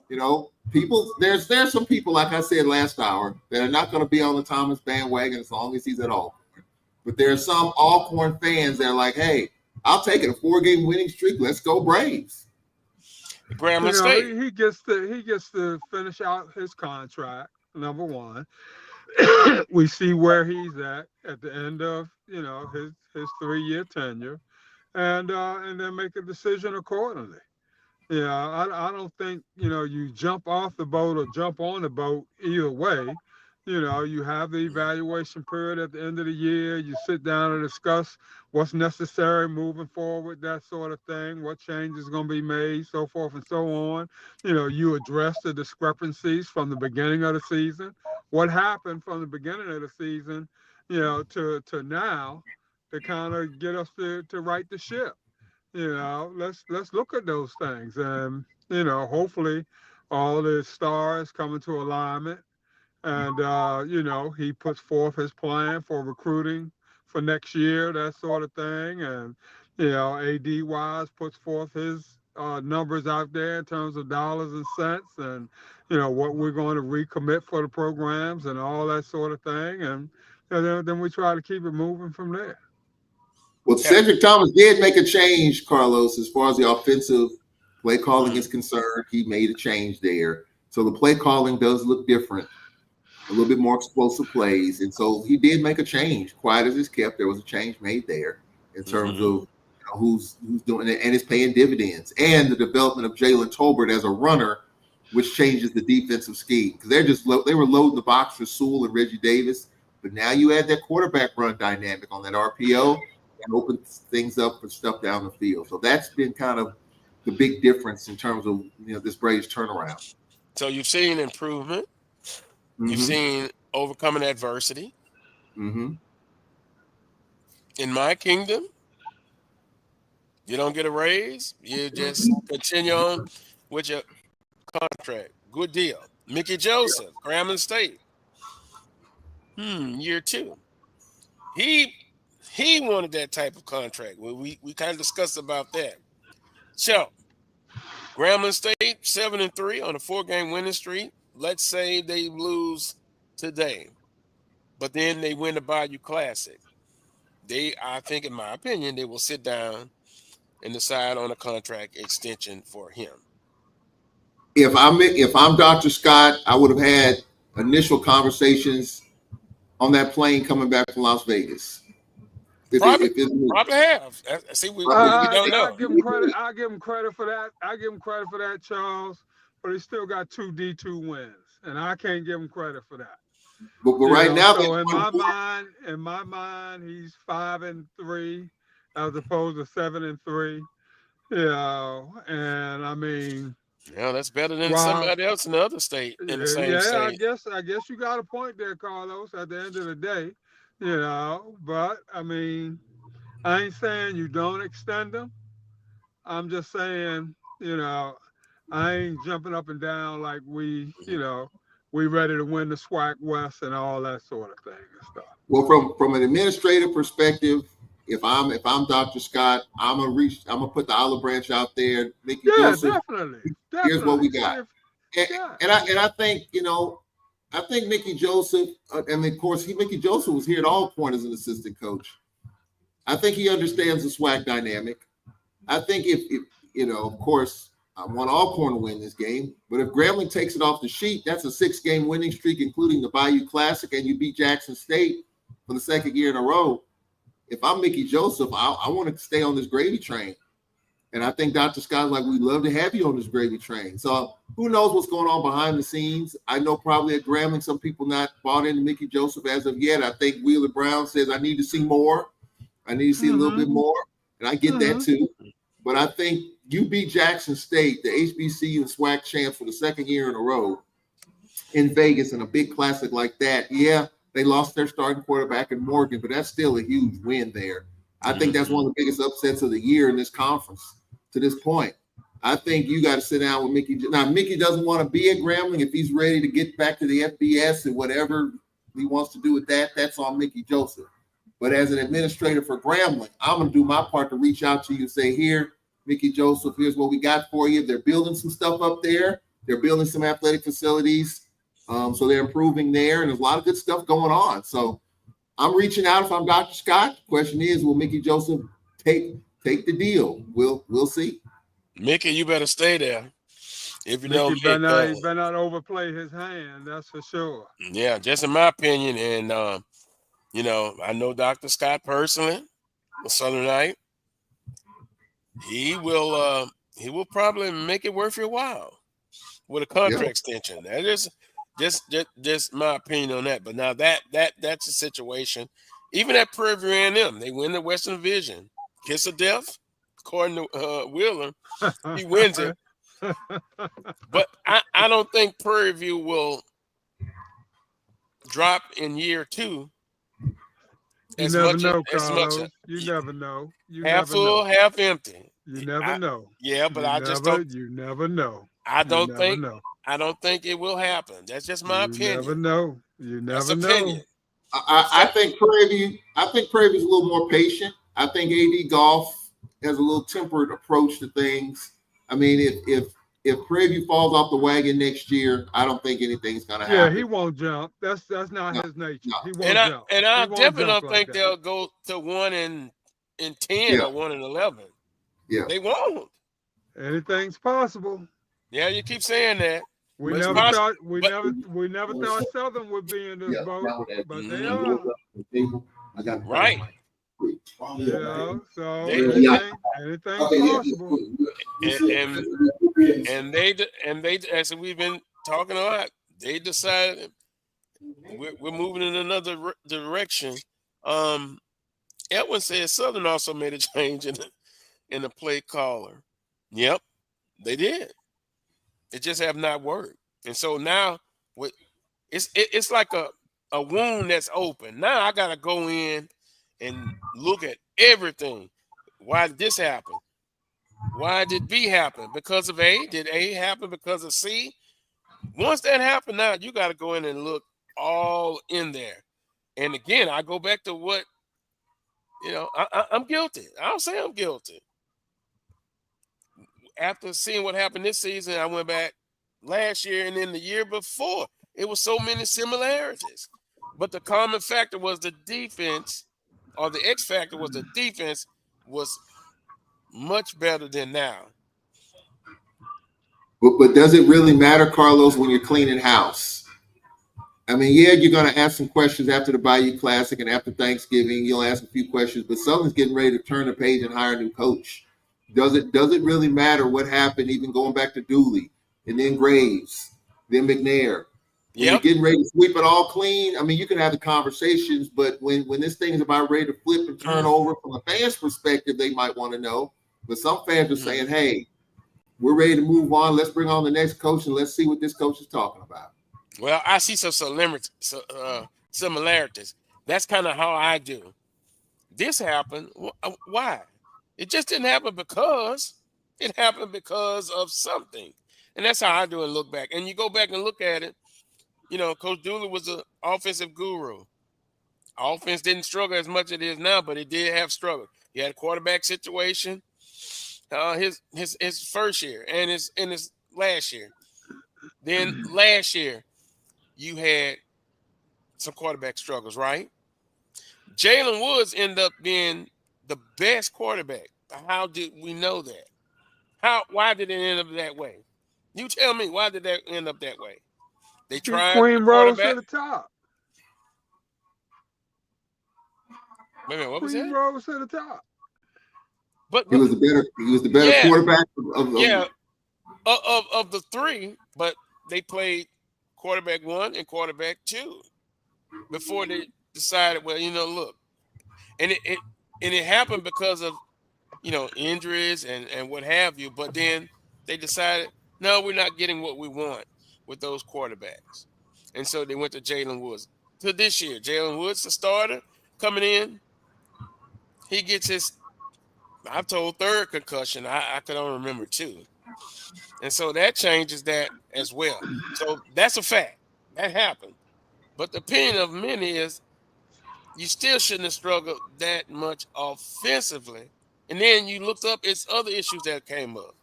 there's some people, like I said last hour, that are not going to be on the Thomas bandwagon as long as he's at Alcorn. But there are some Alcorn fans that are like, hey, I'll take it, a 4-game winning streak. Let's go Braves. Grambling State. He gets to finish out his contract, number one. We see where he's at the end of his 3-year tenure, and then make a decision accordingly. I don't think you jump off the boat or jump on the boat either way. You have the evaluation period at the end of the year. You sit down and discuss what's necessary moving forward, that sort of thing, what changes going to be made, so forth and so on. You address the discrepancies from the beginning of the season. What happened from the beginning of the season, to now, to kind of get us to right the ship. Let's look at those things, and hopefully all the stars come into alignment. And, he puts forth his plan for recruiting for next year, that sort of thing. And, AD-wise puts forth his numbers out there in terms of dollars and cents and, what we're going to recommit for the programs and all that sort of thing. And then we try to keep it moving from there. Well, Cedric Thomas did make a change, Carlos, as far as the offensive play calling is concerned. He made a change there. So the play calling does look different. A little bit more explosive plays. And so he did make a change. Quiet as it's kept, there was a change made there in terms of who's doing it, and it's paying dividends. And the development of Jalen Tolbert as a runner, which changes the defensive scheme. Because they were loading the box for Sewell and Reggie Davis. But now you add that quarterback run dynamic on that RPO and opens things up for stuff down the field. So that's been kind of the big difference in terms of this Braves turnaround. So you've seen improvement. You've seen overcoming adversity. In my kingdom, you don't get a raise. You just continue on with your contract. Good deal. Mickey Joseph, Grambling State. Year 2. He wanted that type of contract. We kind of discussed about that. So, Grambling State 7-3 on a 4-game winning streak. Let's say they lose today, but then they win the Bayou Classic. I think, in my opinion, they will sit down and decide on a contract extension for him. If I'm Dr. Scott, I would have had initial conversations on that plane coming back from Las Vegas. Probably have. See, we don't know. I give him credit for that, Charles. But he still got 2 D2 wins, and I can't give him credit for that. But right now, so in my mind, he's 5-3 as opposed to 7-3. And I mean, that's better than somebody else in the other state in the same state. I guess you got a point there, Carlos. At the end of the day, But I mean, I ain't saying you don't extend them. I'm just saying, I ain't jumping up and down like we ready to win the SWAC West and all that sort of thing and stuff. Well, from an administrative perspective, if I'm Dr. Scott, I'm gonna put the olive branch out there. Mickey Joseph, definitely. Here's what we got. And I think I think Mickey Joseph, and of course Mickey Joseph was here at Alcorn as an assistant coach. I think he understands the SWAC dynamic. I think if of course, I want Alcorn to win this game, but if Grambling takes it off the sheet, that's a 6-game winning streak, including the Bayou Classic, and you beat Jackson State for the 2nd year in a row. If I'm Mickey Joseph, I want to stay on this gravy train. And I think Dr. Scott's like, we'd love to have you on this gravy train. So who knows what's going on behind the scenes? I know probably at Grambling, some people not bought into Mickey Joseph as of yet. I think Wheeler Brown says, I need to see more. I need to see a little bit more. And I get that too. But I think you beat Jackson State, the HBCU and SWAC champs for the 2nd year in a row in Vegas in a big classic like that. Yeah, they lost their starting quarterback in Morgan, but that's still a huge win there. I think that's one of the biggest upsets of the year in this conference to this point. I think you got to sit down with Mickey. Now, Mickey doesn't want to be at Grambling. If he's ready to get back to the FBS and whatever he wants to do with that, that's on Mickey Joseph. But as an administrator for Grambling, I'm going to do my part to reach out to you and say, here, Mickey Joseph, here's what we got for you. They're building some stuff up there. They're building some athletic facilities. So they're improving there, and there's a lot of good stuff going on. So I'm reaching out if I'm Dr. Scott. The question is, will Mickey Joseph take the deal? We'll see. Mickey, you better stay there. If you know Mickey better not overplay his hand, that's for sure. Yeah, just in my opinion, and I know Dr. Scott personally, a Southernite. He will probably make it worth your while with a contract extension. That is just my opinion on that. But now that's a situation. Even at Prairie View A&M, they win the Western Division. Kiss of death, according to Wheeler, he wins it. But I don't think Prairie View will drop in year 2. You never know, Carlos. You never know. Half full, half empty. You never know. Yeah, but You never know. I don't think it will happen. That's just my opinion. You never know. I think Prairie View is a little more patient. I think AD Golf has a little tempered approach to things. I mean, if Prairie View falls off the wagon next year, I don't think anything's going to happen. Yeah, he won't jump. That's not his nature. No. He won't jump. And I definitely don't think they'll go to 1-10 or 1-11. Yeah, they won't. Anything's possible. Yeah, you keep saying that. We never thought Southern would be in this boat, but they are. Right. Yeah, so anything's possible. And they as we've been talking a lot, they decided we're moving in another direction. Edwin says Southern also made a change in the play caller. Yep, they did. It just have not worked. And so now it's like a wound that's open. Now I gotta go in and look at everything. Why did this happen? Why did B happen? Because of A? Did A happen because of C? Once that happened, now you got to go in and look all in there. And again, I go back to what, I'm guilty. I'll say I'm guilty. After seeing what happened this season, I went back last year and then the year before. It was so many similarities. But the common factor was the defense, or the X factor was the defense was much better than now. But does it really matter, Carlos, when you're cleaning house? I mean, yeah, you're going to ask some questions after the Bayou Classic and after Thanksgiving. You'll ask a few questions, but Southern's getting ready to turn the page and hire a new coach. Does it really matter what happened, even going back to Dooley and then Graves, then McNair? When you're getting ready to sweep it all clean, I mean, you can have the conversations, but when this thing is about ready to flip and turn over, from a fan's perspective, they might want to know. But some fans are saying, hey, we're ready to move on. Let's bring on the next coach and let's see what this coach is talking about. Well, I see some similarities. That's kind of how I do. This happened. Why? It just didn't happen because it happened because of something. And that's how I do it, look back. And you go back and look at it. Coach Dooley was an offensive guru. Offense didn't struggle as much as it is now, but it did have struggle. He had a quarterback situation his first year and his last year. Then last year, you had some quarterback struggles, right? Jalen Woods ended up being the best quarterback. How did we know that? Why did it end up that way? You tell me, why did that end up that way? They tried Queen rose to the top. Wait a minute, what was that? Queen rose to the top. But he was the better quarterback of the three, but they played quarterback 1 and quarterback 2 before they decided, well, look. And it happened because of injuries and what have you, but then they decided, no, we're not getting what we want with those quarterbacks. And so they went to Jalen Woods. To this year, Jalen Woods, the starter, coming in, he gets his, I'm told, third concussion. I could only remember 2. And so that changes that as well. So that's a fact. That happened. But the opinion of many is you still shouldn't have struggled that much offensively. And then you looked up, it's other issues that came up.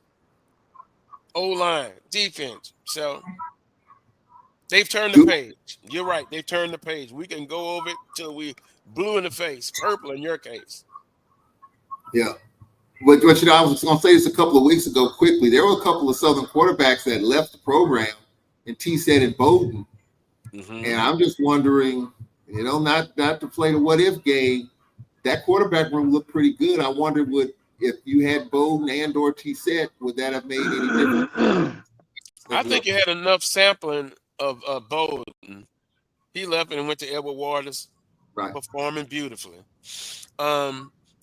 O-line, defense. So they've turned the page. You're right. They've turned the page. We can go over it till we blue in the face, purple in your case. Yeah. But you know, I was going to say this a couple of weeks ago quickly. There were a couple of Southern quarterbacks that left the program in T-Set and Bowden. Mm-hmm. And I'm just wondering, you know, not to play the what if game, that quarterback room looked pretty good. I wonder if you had Bowden and or T-Set, would that have made any difference? I think you had enough sampling of Bowden. He left and went to Edward Waters, right, performing beautifully.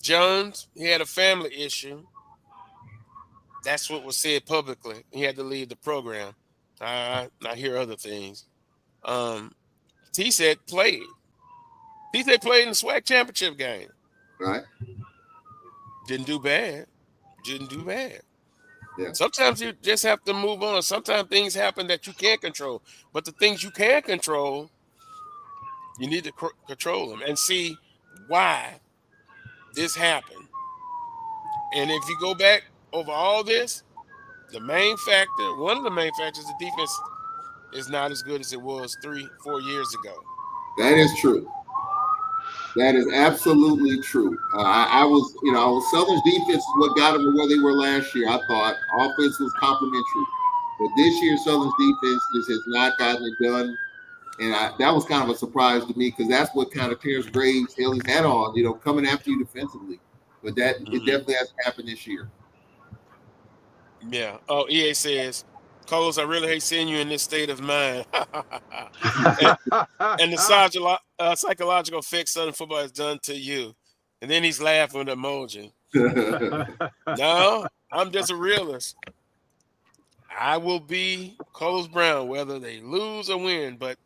Jones, he had a family issue. That's what was said publicly. He had to leave the program. I hear other things. T-Set played. T-Set played in the SWAC championship game. Right. Didn't do bad. Yeah. Sometimes you just have to move on. Sometimes things happen that you can't control. But the things you can control, you need to control them and see why this happened. And if you go back over all this, one of the main factors, the defense is not as good as it was 3-4 years ago. That is true. That is absolutely true. I was Southern's defense is what got them to where they were last year. I thought offense was complimentary, but this year Southern's defense just has not gotten it done, and that was kind of a surprise to me because that's what kind of Terrence Graves held his hat on, you know, coming after you defensively. But that it definitely hasn't happened this year. Yeah. Oh, EA says, Carlos, I really hate seeing you in this state of mind. and the psychological effects Southern football has done to you. And then he's laughing with emoji. No, I'm just a realist. I will be Carlos Brown, whether they lose or win. But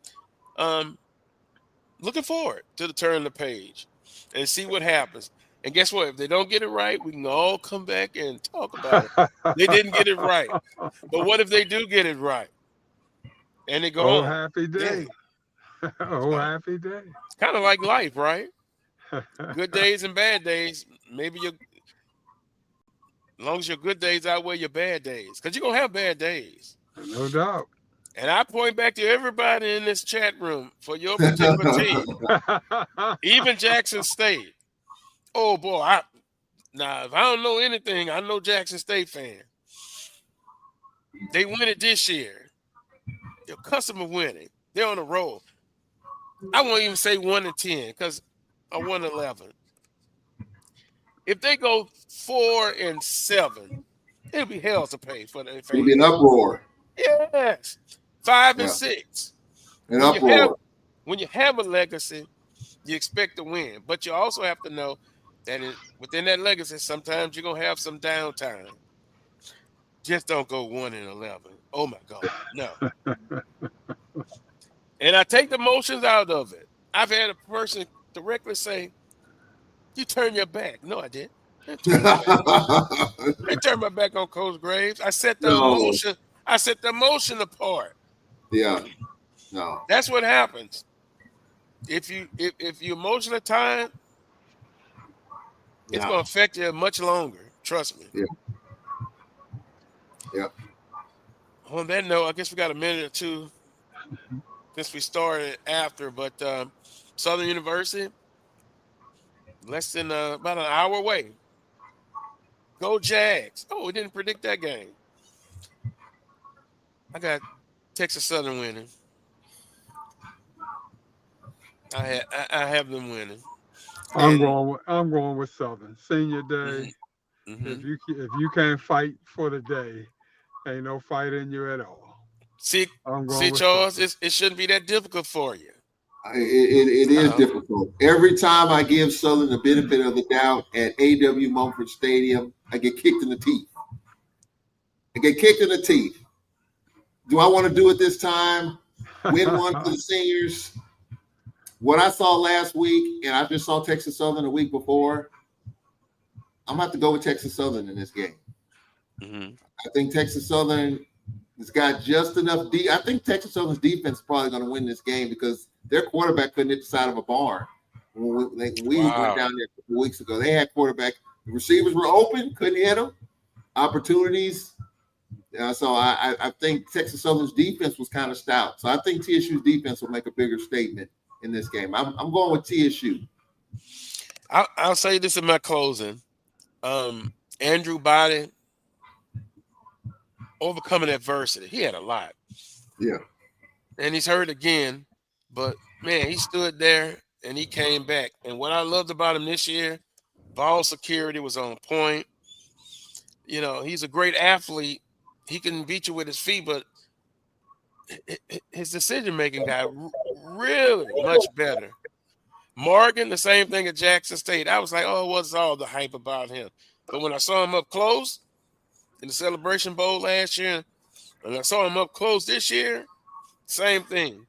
looking forward to the turn of the page and see what happens. And guess what? If they don't get it right, we can all come back and talk about it. They didn't get it right. But what if they do get it right? And they go on. Happy day. Yeah. Happy day. Kind of like life, right? Good days and bad days. Maybe as long as your good days outweigh your bad days. Because you're going to have bad days. No doubt. And I point back to everybody in this chat room for your particular team. Even Jackson State. Oh, boy. If I don't know anything, I know Jackson State fan. They win it this year. Your customer winning. They're on a roll. I won't even say 1-10 because I 1-11. If they go 4-7, it'll be hell to pay for the It'll be an uproar. Yes. 5-6. An uproar. When you have a legacy, you expect to win. But you also have to know that within that legacy, sometimes you're going to have some downtime. Just don't go 1-11. Oh, my God. No. And I take the emotions out of it. I've had a person directly say, you turn your back. No, I didn't. I turned my back on Coach Graves. I set the emotion apart. Yeah. No. That's what happens. If you emotionally tired, it's going to affect you much longer. Trust me. Yeah. Yeah. On that note, I guess we got a minute or two since we started after, but Southern University, less than about an hour away. Go Jags. Oh, we didn't predict that game. I got Texas Southern winning. I have them winning. I'm going with Southern. Senior day. Mm-hmm. If you can't fight for the day, ain't no fight in you at all. See, Charles, it shouldn't be that difficult for you. It is difficult. Every time I give Southern the benefit of the doubt at A.W. Mumford Stadium, I get kicked in the teeth. Do I want to do it this time? Win one for the seniors? What I saw last week, and I just saw Texas Southern a week before, I'm going to have to go with Texas Southern in this game. Mm-hmm. I think Texas Southern has got just enough. I think Texas Southern's defense is probably going to win this game because their quarterback couldn't hit the side of a barn. When we went Wow. down there a couple weeks ago, they had quarterback. The receivers were open, couldn't hit them. Opportunities. So I think Texas Southern's defense was kind of stout. So I think TSU's defense will make a bigger statement in this game. I'm going with TSU. I'll say this in my closing. Andrew Body overcoming adversity. He had a lot. Yeah. And he's hurt again. But, man, he stood there and he came back. And what I loved about him this year, ball security was on point. You know, he's a great athlete. He can beat you with his feet, but his decision-making got really much better. Morgan, the same thing at Jackson State. I was like, oh, what's all the hype about him? But when I saw him up close in the Celebration Bowl last year, and I saw him up close this year, same thing.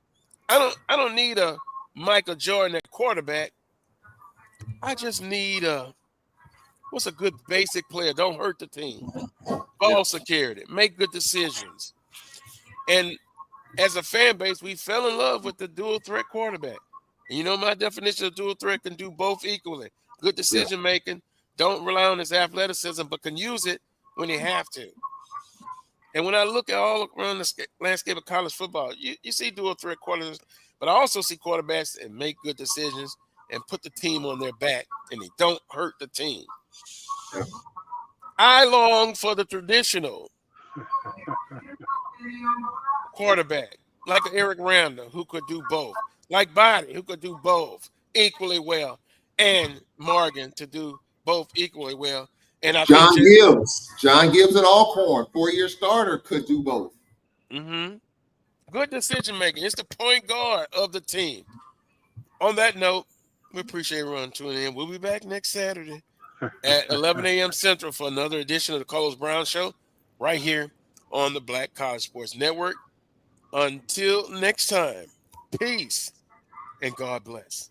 I don't need a Michael Jordan at quarterback. I just need what's a good basic player? Don't hurt the team. Ball security. Make good decisions. And as a fan base, we fell in love with the dual threat quarterback. And you know my definition of dual threat can do both equally. Good decision making. Don't rely on his athleticism, but can use it when you have to. And when I look at all around the landscape of college football, you see dual threat quarterbacks, but I also see quarterbacks that make good decisions and put the team on their back, and they don't hurt the team. I long for the traditional quarterback, like Eric Randall, who could do both, like Body, who could do both equally well, and Morgan to do both equally well. And I John think Gibbs at Alcorn, 4-year starter, could do both. Good decision making. It's the point guard of the team. On that note, we appreciate everyone tuning in. We'll be back next Saturday at 11 a.m. Central for another edition of the Carlos Brown Show right here on the Black College Sports Network. Until next time, peace and God bless.